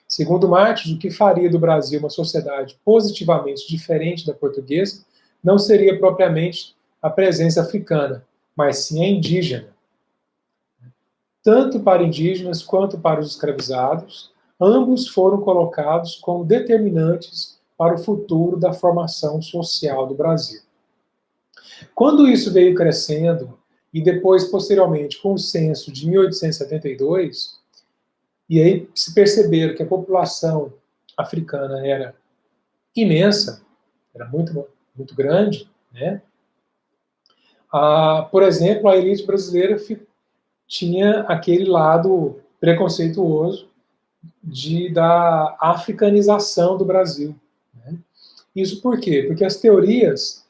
Segundo Martius, o que faria do Brasil uma sociedade positivamente diferente da portuguesa não seria propriamente a presença africana, mas sim a indígena. Tanto para indígenas quanto para os escravizados, ambos foram colocados como determinantes para o futuro da formação social do Brasil. Quando isso veio crescendo, e depois, posteriormente, com o censo de 1872, e aí se perceberam que a população africana era imensa, era muito grande, né? Por exemplo, a elite brasileira tinha aquele lado preconceituoso da africanização do Brasil. Né? Isso por quê? Porque as teorias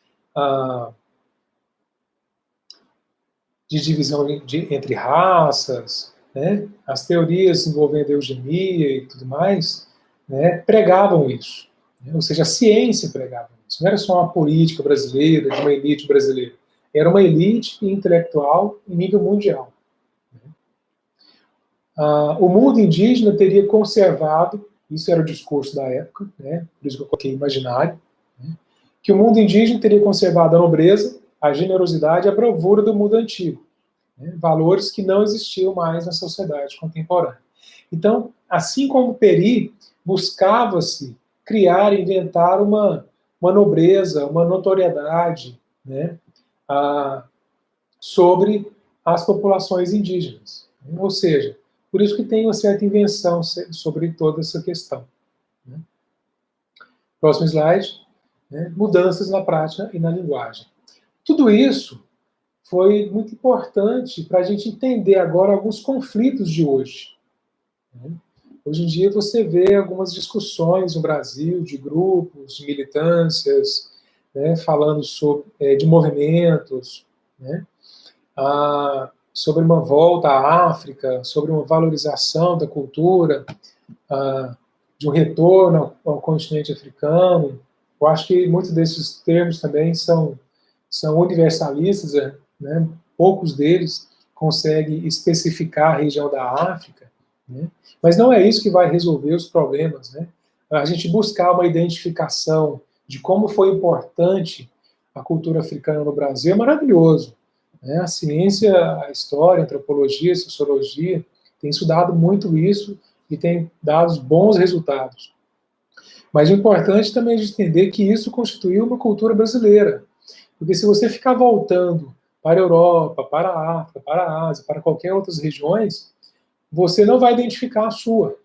de divisão entre raças, né? As teorias envolvendo eugenia e tudo mais, né, pregavam isso. Né? Ou seja, a ciência pregava isso. Não era só uma política brasileira, de uma elite brasileira. Era uma elite intelectual em nível mundial. O mundo indígena teria conservado, isso era o discurso da época, né, por isso que eu coloquei imaginário, né, que o mundo indígena teria conservado a nobreza, a generosidade e a bravura do mundo antigo, né, valores que não existiam mais na sociedade contemporânea. Então, assim como Peri, buscava-se criar, inventar uma nobreza, uma notoriedade, né, sobre as populações indígenas. Ou seja, por isso que tem uma certa invenção sobre toda essa questão. Próximo slide. Mudanças na prática e na linguagem. Tudo isso foi muito importante para a gente entender agora alguns conflitos de hoje. Hoje em dia você vê algumas discussões no Brasil de grupos, de militâncias, né, falando de movimentos, né, sobre uma volta à África, sobre uma valorização da cultura, de um retorno ao continente africano. Eu acho que muitos desses termos também são universalistas, né? Poucos deles conseguem especificar a região da África, né? Mas não é isso que vai resolver os problemas, né? A gente buscar uma identificação de como foi importante a cultura africana no Brasil é maravilhoso. Né? A ciência, a história, a antropologia, a sociologia tem estudado muito isso e tem dado bons resultados. Mas o importante também é de entender que isso constituiu uma cultura brasileira. Porque se você ficar voltando para a Europa, para a África, para a Ásia, para qualquer outras regiões, você não vai identificar a sua.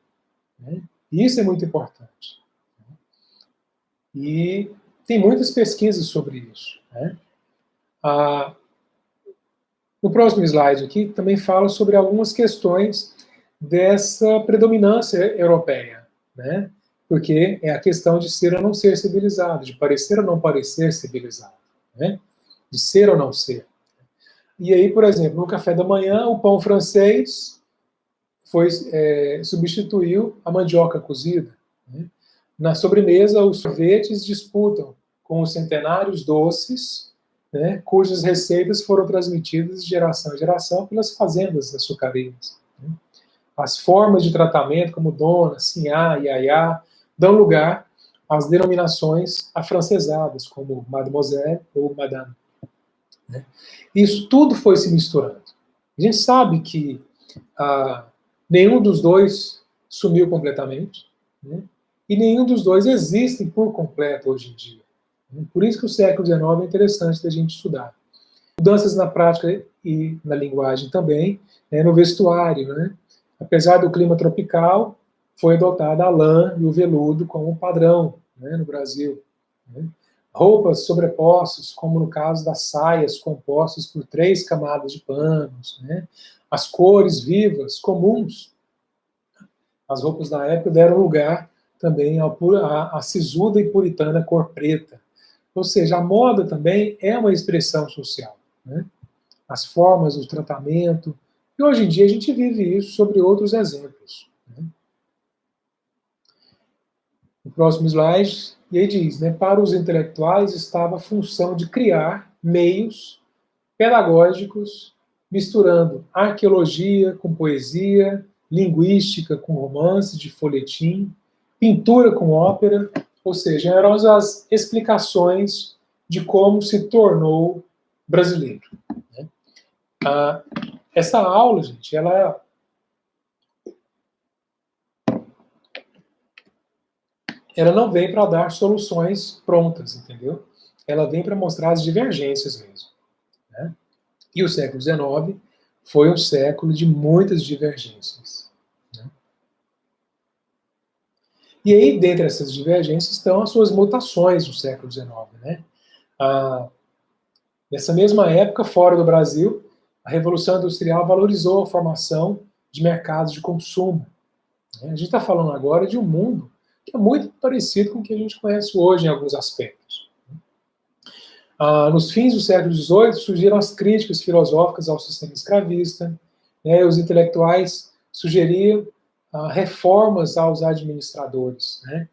Né? Isso é muito importante. E tem muitas pesquisas sobre isso. Né? No próximo slide aqui, também fala sobre algumas questões dessa predominância europeia, né? Porque é a questão de ser ou não ser civilizado, de parecer ou não parecer civilizado, né? De ser ou não ser. E aí, por exemplo, no café da manhã, o pão francês substituiu a mandioca cozida. Né? Na sobremesa, os sorvetes disputam com os centenários doces, né, cujas receitas foram transmitidas de geração em geração pelas fazendas açucareiras. Né? As formas de tratamento, como dona, sinhá, iaiá, dão lugar às denominações afrancesadas, como mademoiselle ou madame. Né? Isso tudo foi se misturando. A gente sabe que nenhum dos dois sumiu completamente, né? E nenhum dos dois existe por completo hoje em dia. Por isso que o século XIX é interessante da gente estudar. Mudanças na prática e na linguagem também, né, no vestuário. Né? Apesar do clima tropical, foi adotada a lã e o veludo como padrão, né, no Brasil. Né? roupas sobrepostas, como no caso das saias, compostas por 3 camadas de panos, né? As cores vivas, comuns. As roupas da época deram lugar também à sisuda e puritana cor preta. Ou seja, a moda também é uma expressão social, né? As formas, o tratamento. E hoje em dia a gente vive isso sobre outros exemplos, né? O próximo slide, e aí diz, né, para os intelectuais estava a função de criar meios pedagógicos, misturando arqueologia com poesia, linguística com romance de folhetim, pintura com ópera, ou seja, eram as explicações de como se tornou brasileiro, né? Essa aula, gente, ela não vem para dar soluções prontas, entendeu? Ela vem para mostrar as divergências mesmo, né? E o século XIX foi um século de muitas divergências, né? E aí, dentre essas divergências, estão as suas mutações no século XIX, né? Nessa mesma época, fora do Brasil, a Revolução Industrial valorizou a formação de mercados de consumo, né? A gente está falando agora de um mundo que é muito parecido com o que a gente conhece hoje em alguns aspectos. Nos fins do século XVIII, surgiram as críticas filosóficas ao sistema escravista, né? Os intelectuais sugeriam reformas aos administradores, né?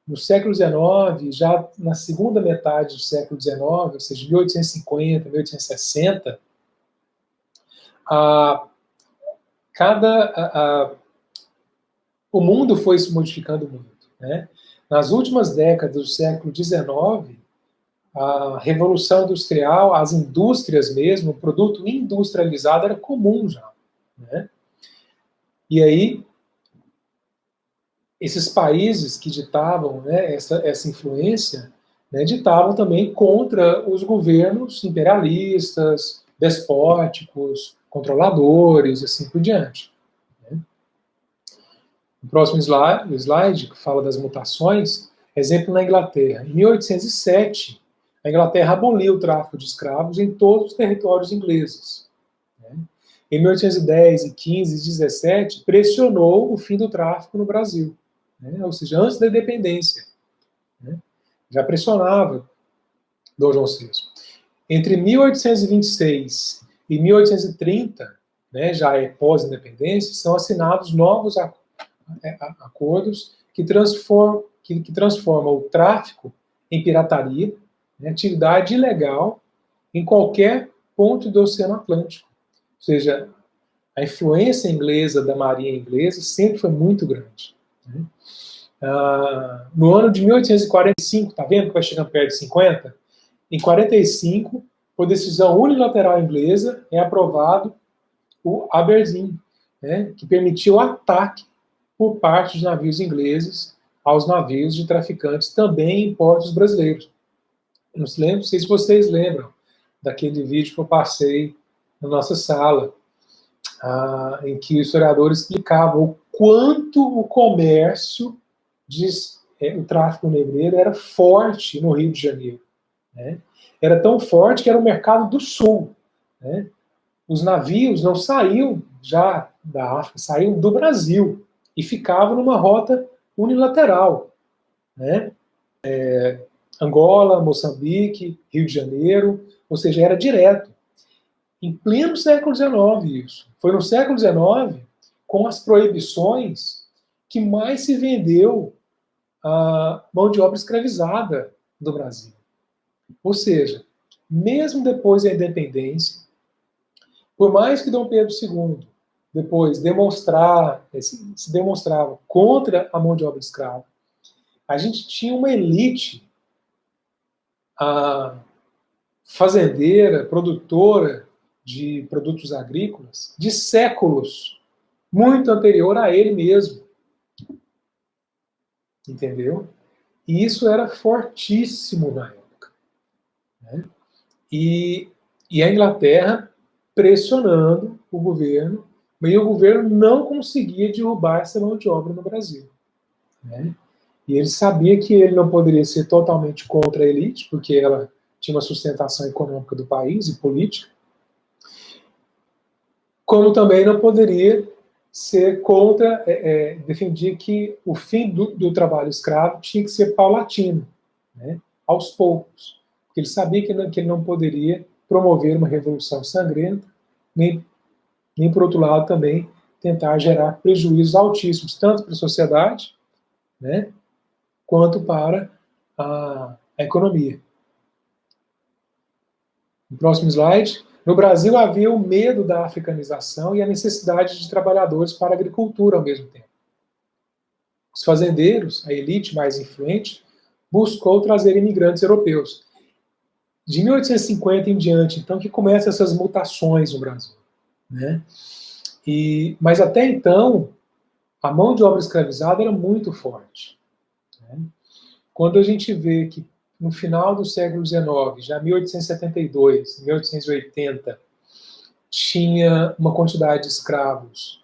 No século XIX, já na segunda metade do século XIX, ou seja, 1850, 1860, o mundo foi se modificando muito, né? Nas últimas décadas do século XIX, a Revolução Industrial, as indústrias mesmo, o produto industrializado era comum já, né? E aí, esses países que ditavam, né, essa influência, né, ditavam também contra os governos imperialistas, despóticos, controladores, assim por diante, né? O próximo slide, que fala das mutações, exemplo na Inglaterra. Em 1807, a Inglaterra aboliu o tráfico de escravos em todos os territórios ingleses, né? Em 1810, 15 e 17, pressionou o fim do tráfico no Brasil, né? Ou seja, antes da independência, né? Já pressionava Dom João VI. Entre 1826 e 1830, né, já é pós-independência, são assinados novos acordos que transformam o tráfico em pirataria, né, atividade ilegal em qualquer ponto do Oceano Atlântico. Ou seja, a influência inglesa da marinha inglesa sempre foi muito grande, né? No ano de 1845, tá vendo que vai chegando perto de 50? Em 45, por decisão unilateral inglesa, é aprovado o Aberdeen, né, que permitiu o ataque por parte de navios ingleses aos navios de traficantes também em portos brasileiros. Eu não sei se vocês lembram daquele vídeo que eu passei na nossa sala, em que o historiador explicava o quanto o comércio, o tráfico negreiro era forte no Rio de Janeiro, né? Era tão forte que era o mercado do sul, né? Os navios não saíam já da África, saíam do Brasil e ficavam numa rota unilateral, né? Angola, Moçambique, Rio de Janeiro, ou seja, era direto. Em pleno século XIX isso. Foi no século XIX, com as proibições, que mais se vendeu a mão de obra escravizada do Brasil. Ou seja, mesmo depois da independência, por mais que Dom Pedro II depois se demonstrava contra a mão de obra escrava, a gente tinha uma elite fazendeira, produtora de produtos agrícolas de séculos, muito anterior a ele mesmo. Entendeu? E isso era fortíssimo na época, né? E a Inglaterra pressionando o governo, mas o governo não conseguia derrubar essa mão de obra no Brasil, né? E ele sabia que ele não poderia ser totalmente contra a elite, porque ela tinha uma sustentação econômica do país e política, como também não poderia ser contra, defendia que o fim do trabalho escravo tinha que ser paulatino, né, aos poucos. Porque ele sabia que ele não poderia promover uma revolução sangrenta, nem por outro lado também tentar gerar prejuízos altíssimos, tanto para a sociedade, né, quanto para a economia. No próximo slide. No Brasil havia o medo da africanização e a necessidade de trabalhadores para a agricultura ao mesmo tempo. Os fazendeiros, a elite mais influente, buscou trazer imigrantes europeus. De 1850 em diante, então, que começam essas mutações no Brasil, né? Mas até então, a mão de obra escravizada era muito forte, né? Quando a gente vê que no final do século XIX, já 1872, 1880, tinha uma quantidade de escravos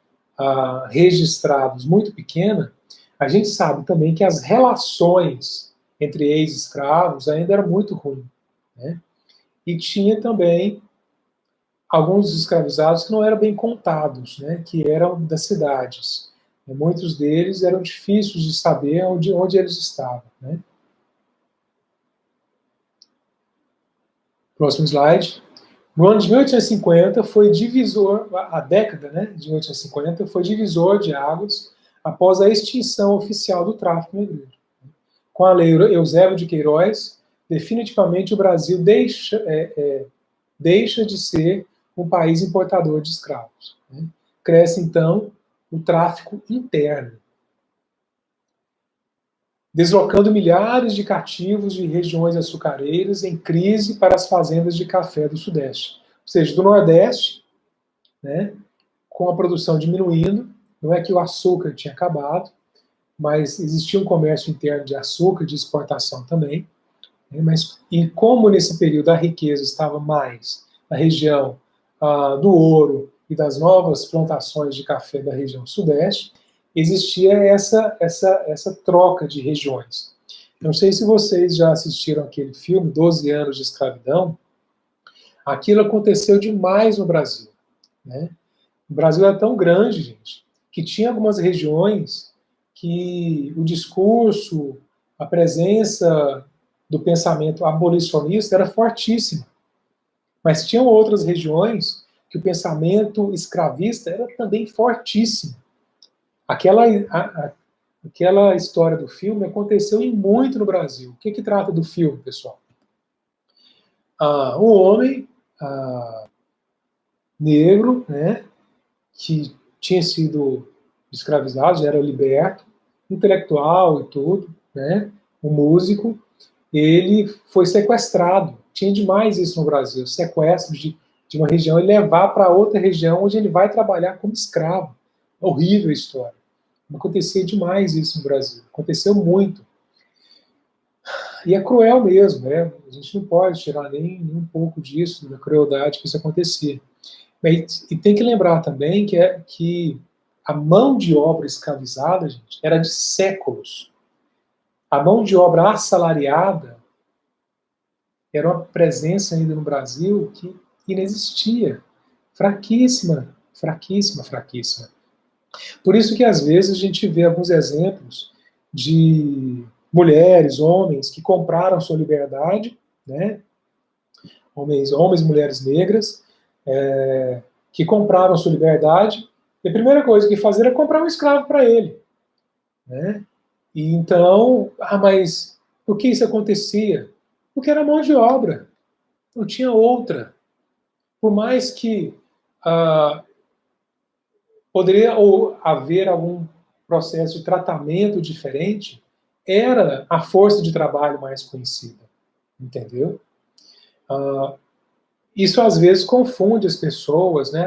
registrados muito pequena, a gente sabe também que as relações entre ex-escravos ainda eram muito ruins, né? E tinha também alguns escravizados que não eram bem contados, né? Que eram das cidades. E muitos deles eram difíceis de saber onde eles estavam, né? Próximo slide. No ano de 1850 foi divisor, a década, né, de 1850 foi divisor de águas após a extinção oficial do tráfico negreiro. Com a lei Eusébio de Queiroz, definitivamente o Brasil deixa de ser um país importador de escravos, né? Cresce, então, o tráfico interno, deslocando milhares de cativos de regiões açucareiras em crise para as fazendas de café do Sudeste. Ou seja, do Nordeste, né, com a produção diminuindo, não é que o açúcar tinha acabado, mas existia um comércio interno de açúcar, de exportação também, né, e como nesse período a riqueza estava mais na região do ouro e das novas plantações de café da região sudeste, existia essa troca de regiões. Não sei se vocês já assistiram aquele filme, 12 anos de escravidão. Aquilo aconteceu demais no Brasil, né? O Brasil é tão grande, gente, que tinha algumas regiões que o discurso, a presença do pensamento abolicionista era fortíssima. Mas tinham outras regiões que o pensamento escravista era também fortíssimo. Aquela história do filme aconteceu muito no Brasil. O que trata do filme, pessoal? Um homem negro, né, que tinha sido escravizado, já era liberto, intelectual e tudo, né, um músico, ele foi sequestrado. Tinha demais isso no Brasil, sequestro de uma região e levar para outra região onde ele vai trabalhar como escravo. Horrível a história. Acontecia demais isso no Brasil. Aconteceu muito. E é cruel mesmo, né? A gente não pode tirar nem um pouco disso, da crueldade que isso acontecia. E tem que lembrar também que a mão de obra escravizada, gente, era de séculos. A mão de obra assalariada era uma presença ainda no Brasil que inexistia. Fraquíssima, fraquíssima, fraquíssima. Por isso que às vezes a gente vê alguns exemplos de mulheres, homens que compraram sua liberdade, né? Homens e mulheres negras, que compraram sua liberdade, e a primeira coisa que fazer era comprar um escravo para ele, né? E então, mas por que isso acontecia? Porque era mão de obra, não tinha outra. Por mais que poderia haver algum processo de tratamento diferente, era a força de trabalho mais conhecida, entendeu? Isso às vezes confunde as pessoas, né?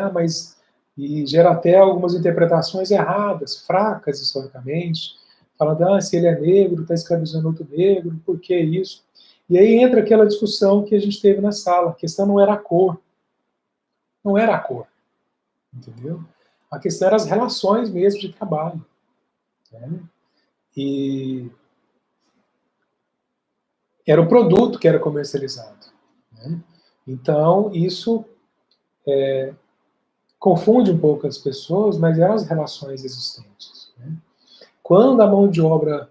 E gera até algumas interpretações erradas, fracas historicamente, falando, se ele é negro, está escravizando outro negro, por que isso? E aí entra aquela discussão que a gente teve na sala, a questão não era a cor, não era a cor, entendeu? A questão era as relações mesmo de trabalho, né? E era o produto que era comercializado, né? Então, isso confunde um pouco as pessoas, mas eram as relações existentes, né? Quando a mão de obra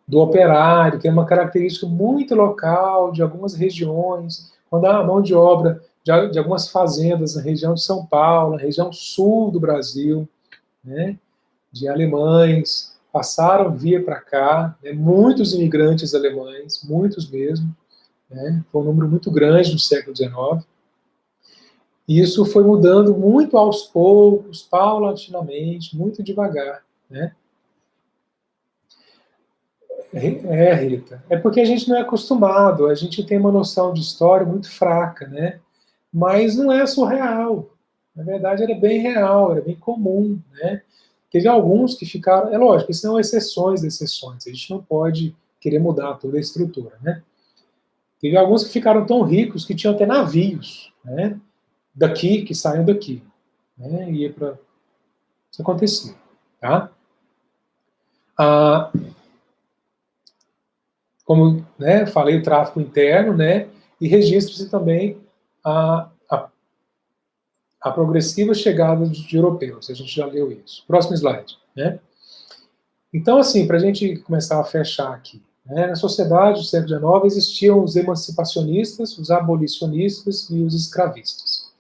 do operário, que é uma característica muito local de algumas regiões, quando a mão de obra de algumas fazendas na região de São Paulo, na região sul do Brasil, né, de alemães, passaram vir para cá, né, muitos imigrantes alemães, muitos mesmo, né, foi um número muito grande no século XIX, e isso foi mudando muito aos poucos, paulatinamente, muito devagar, né. Rita, é porque a gente não é acostumado, a gente tem uma noção de história muito fraca, né? Mas não é surreal. Na verdade, era bem real, era bem comum, né? Teve alguns que ficaram, é lógico, isso são exceções de exceções, a gente não pode querer mudar toda a estrutura, né? Teve alguns que ficaram tão ricos que tinham até navios, né? Daqui, que saíam daqui, né? E ia para... Isso acontecia, tá? Ah, como, né, falei, o tráfego interno, né, e registra-se também a progressiva chegada de europeus. A gente já leu isso. Próximo slide. Né? Então, assim, para a gente começar a fechar aqui, né, na sociedade do século XIX existiam os emancipacionistas, os abolicionistas e os escravistas.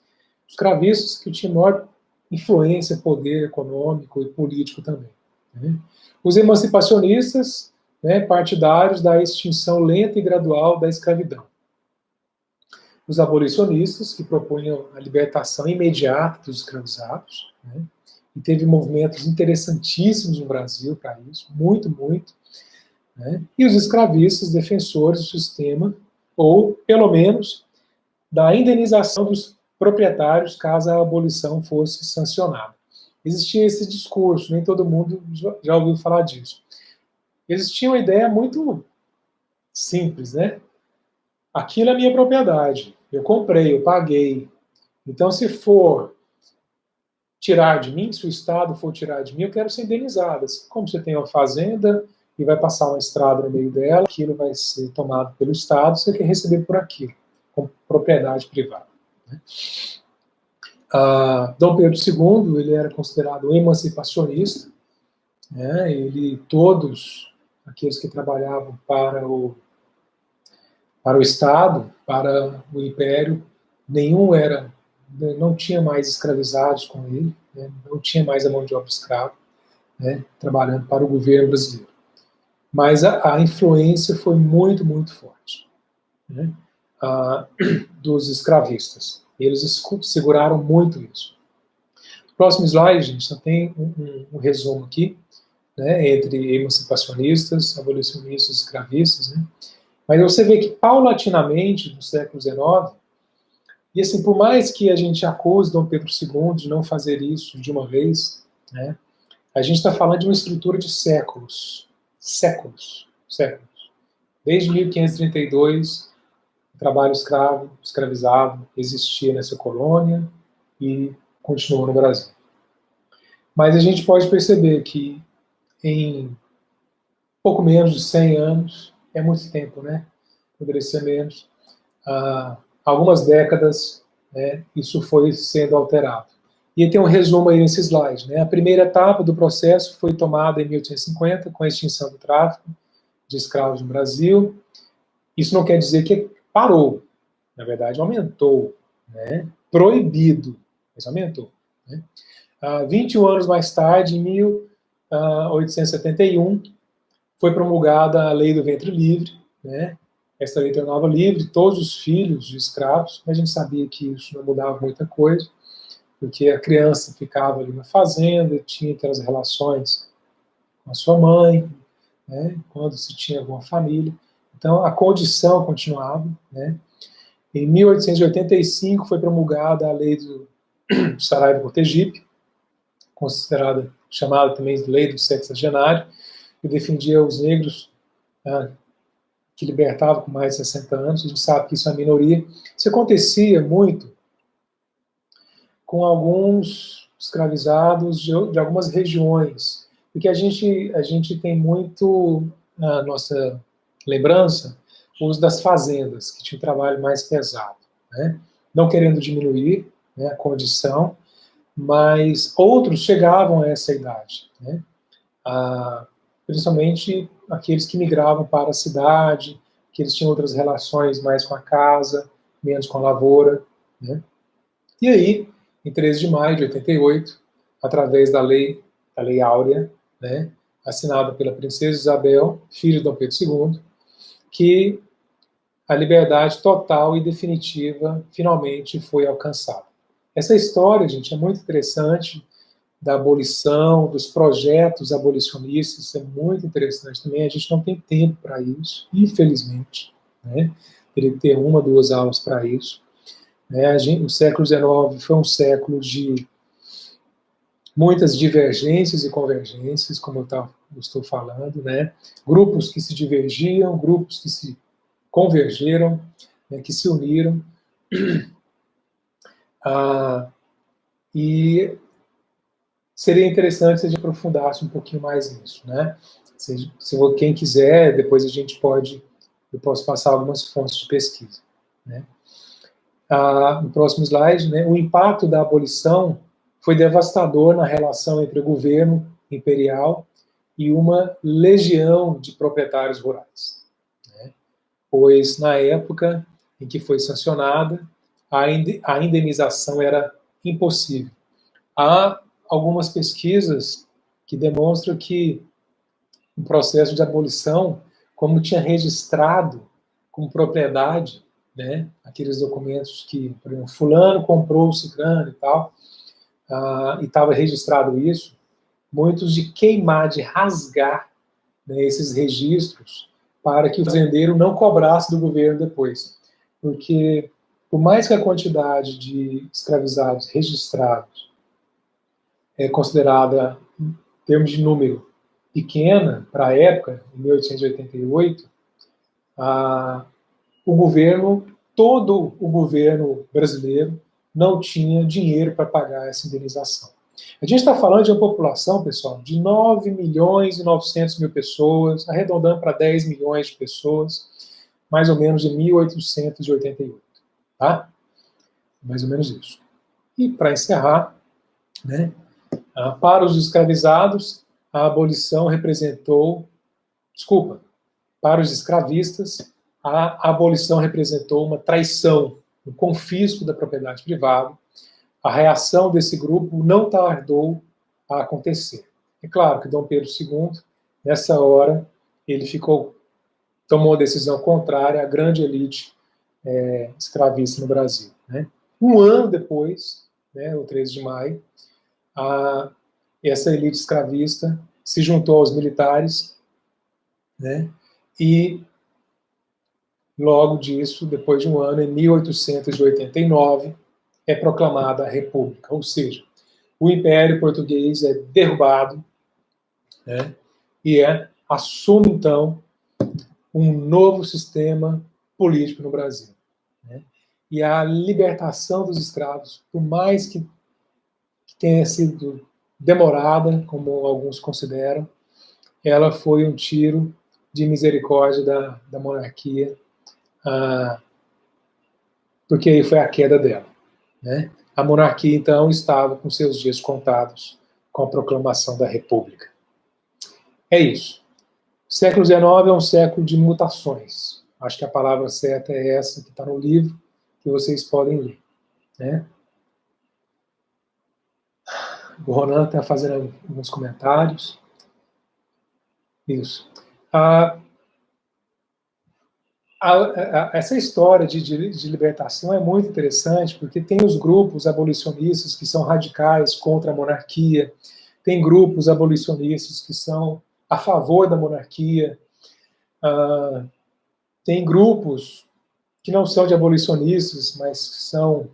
Os escravistas que tinham maior influência, poder econômico e político também. Né? Os emancipacionistas, né, partidários da extinção lenta e gradual da escravidão. Os abolicionistas, que propunham a libertação imediata dos escravizados, né, e teve movimentos interessantíssimos no Brasil para isso, muito, muito, né, e os escravistas, defensores do sistema, ou, pelo menos, da indenização dos proprietários caso a abolição fosse sancionada. Existia esse discurso, nem todo mundo já ouviu falar disso. Existia uma ideia muito simples, né? Aquilo é minha propriedade, eu comprei, eu paguei. Então, se for tirar de mim, se o Estado for tirar de mim, eu quero ser indenizado. Assim como você tem uma fazenda e vai passar uma estrada no meio dela, aquilo vai ser tomado pelo Estado, você quer receber por aquilo, como propriedade privada. Né? Dom Pedro II, ele era considerado um emancipacionista, né? Ele, todos aqueles que trabalhavam para o Estado, para o Império, nenhum não tinha mais escravizados com ele, né? Não tinha mais a mão de obra escrava, né? Trabalhando para o governo brasileiro. Mas a influência foi muito, muito forte, né? Dos escravistas. Eles seguraram muito isso. Próximo slide, gente, só tem um resumo aqui, né, entre emancipacionistas, abolicionistas, escravistas, né? Mas você vê que paulatinamente, no século XIX, e assim, por mais que a gente acuse Dom Pedro II de não fazer isso de uma vez, né, a gente está falando de uma estrutura de séculos, séculos, séculos. Desde 1532, o trabalho escravo, escravizado, existia nessa colônia e continuou no Brasil. Mas a gente pode perceber que em pouco menos de 100 anos, é muito tempo, né? Poderia ser menos. Algumas décadas, né, isso foi sendo alterado. E tem um resumo aí nesse slide. Né? A primeira etapa do processo foi tomada em 1850, com a extinção do tráfico de escravos no Brasil. Isso não quer dizer que parou. Na verdade, aumentou. Né? Proibido, mas aumentou. Né? 21 anos mais tarde, em 1871, foi promulgada a Lei do Ventre Livre, né? Essa lei tornava livre todos os filhos de escravos, mas a gente sabia que isso não mudava muita coisa, porque a criança ficava ali na fazenda, tinha aquelas relações com a sua mãe, né? Quando se tinha alguma família. Então, a condição continuava, né? Em 1885 foi promulgada a Lei do Saraiva-Cortegipe, chamada também de Lei do Sexagenário, que defendia os negros, que libertava com mais de 60 anos. A gente sabe que isso é uma minoria. Isso acontecia muito com alguns escravizados de algumas regiões, porque a gente tem muito na nossa lembrança, o uso das fazendas, que tinha um trabalho mais pesado, né? Não querendo diminuir, né, a condição, mas outros chegavam a essa idade, né? Principalmente aqueles que migravam para a cidade, que eles tinham outras relações mais com a casa, menos com a lavoura, né? E aí, em 13 de maio de 88, através da Lei Áurea, né, assinada pela Princesa Isabel, filha de Dom Pedro II, que a liberdade total e definitiva finalmente foi alcançada. Essa história, gente, é muito interessante, da abolição, dos projetos abolicionistas, isso é muito interessante também. A gente não tem tempo para isso, infelizmente, né? Teria que ter uma, duas aulas para isso. Né? O século XIX foi um século de muitas divergências e convergências, como eu estou falando, né? Grupos que se divergiam, grupos que se convergeram, né? Que se uniram. E seria interessante se a gente aprofundasse um pouquinho mais nisso, né? Quem quiser, depois eu posso passar algumas fontes de pesquisa, né? No próximo slide, né, o impacto da abolição foi devastador na relação entre o governo imperial e uma legião de proprietários rurais, né? Pois na época em que foi sancionada, a indenização era impossível. Há algumas pesquisas que demonstram que o processo de abolição, como tinha registrado como propriedade, né, aqueles documentos que, por exemplo, fulano comprou o ciclano e tal, e estava registrado isso, muitos de queimar, de rasgar, né, esses registros para que o fazendeiro não cobrasse do governo depois. Porque, por mais que a quantidade de escravizados registrados é considerada, em termos de número, pequena para a época, em 1888, o governo, todo o governo brasileiro, não tinha dinheiro para pagar essa indenização. A gente está falando de uma população, pessoal, de 9 milhões e 900 mil pessoas, arredondando para 10 milhões de pessoas, mais ou menos em 1888, tá? Mais ou menos isso. E para encerrar, né, para os escravizados, a abolição representou, desculpa, para os escravistas, a abolição representou uma traição, um confisco da propriedade privada. A reação desse grupo não tardou a acontecer. É claro que Dom Pedro II, nessa hora, ele tomou a decisão contrária à grande elite escravista no Brasil, né? Um ano depois, né, o 13 de maio, essa elite escravista se juntou aos militares, né, e logo disso, depois de um ano, em 1889, é proclamada a República, ou seja, o Império Português é derrubado, né, e assume, então, um novo sistema político no Brasil, né? E a libertação dos escravos, por mais que tenha sido demorada, como alguns consideram, ela foi um tiro de misericórdia da monarquia, porque aí foi a queda dela, né? A monarquia, então, estava com seus dias contados com a proclamação da República. É isso. O século XIX é um século de mutações. Acho que a palavra certa é essa que está no livro, que vocês podem ler, né? O Ronan está fazendo alguns comentários. Isso. Essa história de libertação é muito interessante, porque tem os grupos abolicionistas que são radicais contra a monarquia, tem grupos abolicionistas que são a favor da monarquia, tem grupos que não são de abolicionistas, mas que são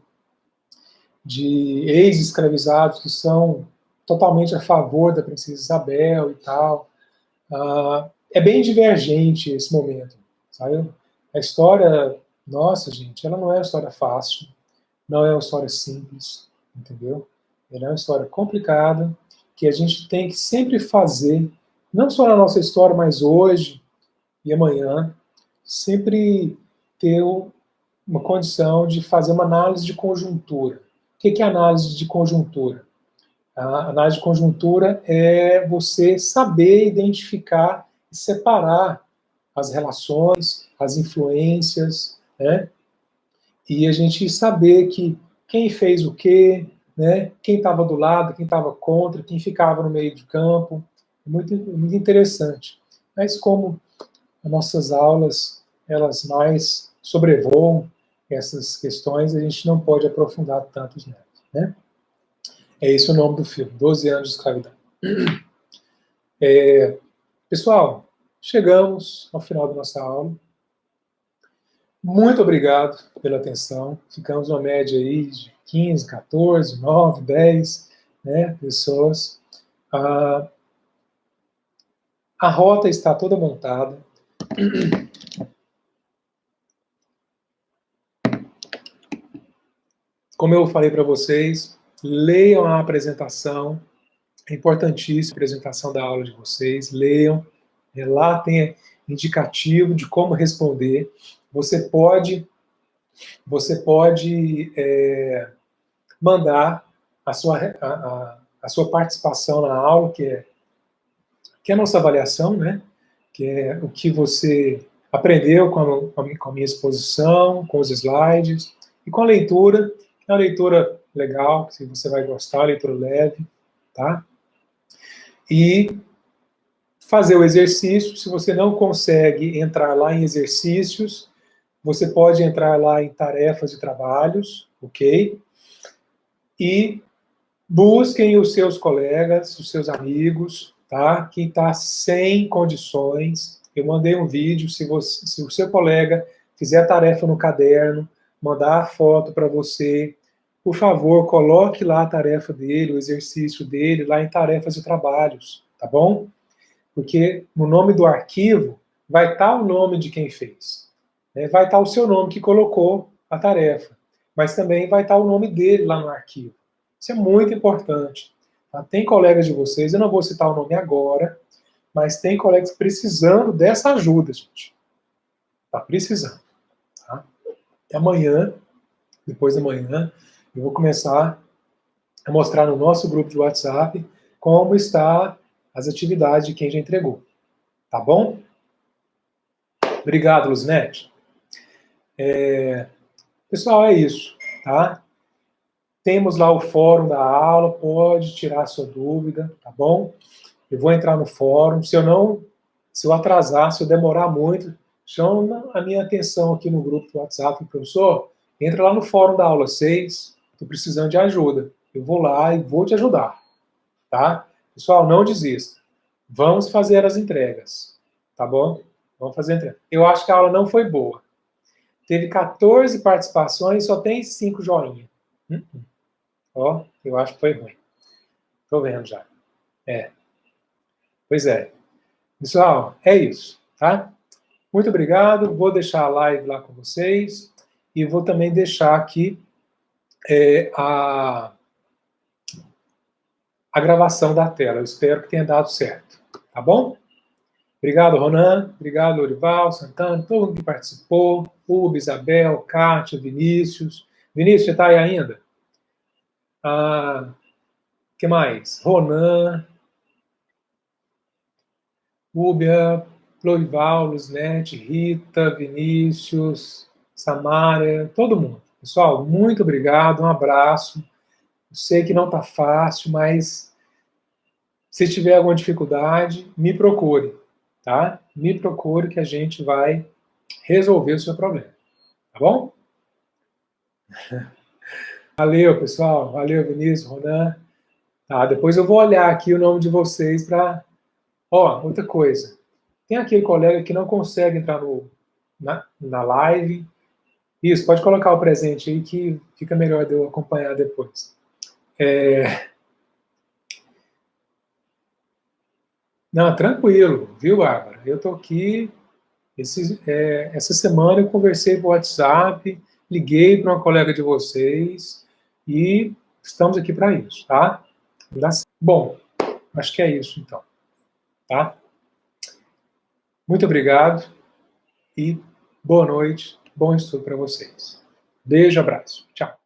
de ex-escravizados, que são totalmente a favor da princesa Isabel e tal. É bem divergente esse momento, sabe? A história, nossa, gente, ela não é uma história fácil, não é uma história simples, entendeu? Ela é uma história complicada, que a gente tem que sempre fazer, não só na nossa história, mas hoje e amanhã, sempre ter uma condição de fazer uma análise de conjuntura. O que é análise de conjuntura? A análise de conjuntura é você saber identificar e separar as relações, as influências, né? E a gente saber que quem fez o quê, né? Quem estava do lado, quem estava contra, quem ficava no meio de campo. Muito, muito interessante. Mas como as nossas aulas, elas mais sobrevoam essas questões, a gente não pode aprofundar tanto nelas, né? É esse o nome do filme, 12 anos de escravidão. Pessoal, chegamos ao final da nossa aula. Muito obrigado pela atenção. Ficamos numa média aí de 15, 14, 9, 10, né, pessoas. A rota está toda montada. Como eu falei para vocês, leiam a apresentação. É importantíssima a apresentação da aula de vocês. Leiam, relatem indicativo de como responder. Você pode mandar a sua participação na aula, que é a nossa avaliação, né? Que é o que você aprendeu com a minha exposição, com os slides, e com a leitura, que é uma leitura legal, que você vai gostar, leitura leve, tá? E fazer o exercício. Se você não consegue entrar lá em exercícios, você pode entrar lá em tarefas e trabalhos, ok? E busquem os seus colegas, os seus amigos, tá? Quem está sem condições. Eu mandei um vídeo, se o seu colega fizer a tarefa no caderno, mandar a foto para você, por favor, coloque lá a tarefa dele, o exercício dele, lá em tarefas e trabalhos, tá bom? Porque no nome do arquivo vai estar o nome de quem fez. Né? Vai estar o seu nome que colocou a tarefa, mas também vai estar o nome dele lá no arquivo. Isso é muito importante. Tá? Tem colegas de vocês, eu não vou citar o nome agora, mas tem colegas precisando dessa ajuda, gente. Tá precisando. Tá? E amanhã, depois da manhã, eu vou começar a mostrar no nosso grupo de WhatsApp como está as atividades de quem já entregou. Tá bom? Obrigado, Luzinete. Pessoal, é isso, tá? Temos lá o fórum da aula, pode tirar sua dúvida, tá bom? Eu vou entrar no fórum, se eu atrasar, se eu demorar muito, chama a minha atenção aqui no grupo do WhatsApp, professor, entra lá no fórum da aula 6, estou precisando de ajuda. Eu vou lá e vou te ajudar, tá? Pessoal, não desista. Vamos fazer as entregas, tá bom? Vamos fazer a entrega. Eu acho que a aula não foi boa. Teve 14 participações e só tem 5 joinha. Ó, eu acho que foi ruim. Tô vendo já. Pois é. Pessoal, é isso, tá? Muito obrigado. Vou deixar a live lá com vocês e vou também deixar aqui a gravação da tela. Eu espero que tenha dado certo, tá bom? Obrigado, Ronan. Obrigado, Orival, Santana, todo mundo que participou. Uba, Isabel, Kátia, Vinícius. Vinícius, você está aí ainda? Que mais? Ronan, Ubia, Loival, Luzinete, Rita, Vinícius, Samara, todo mundo. Pessoal, muito obrigado, um abraço. Eu sei que não está fácil, mas se tiver alguma dificuldade, me procure, tá? Me procure que a gente vai resolver o seu problema, tá bom? Valeu, pessoal. Valeu, Vinícius, Ronan. Tá, depois eu vou olhar aqui o nome de vocês para... Ó, outra coisa. Tem aquele colega que não consegue entrar na live. Isso, pode colocar o presente aí que fica melhor de eu acompanhar depois. Não, tranquilo, viu, Bárbara? Eu estou aqui. Essa semana eu conversei por WhatsApp, liguei para uma colega de vocês e estamos aqui para isso, tá? Bom, acho que é isso então, tá? Muito obrigado e boa noite, bom estudo para vocês. Beijo, abraço, tchau.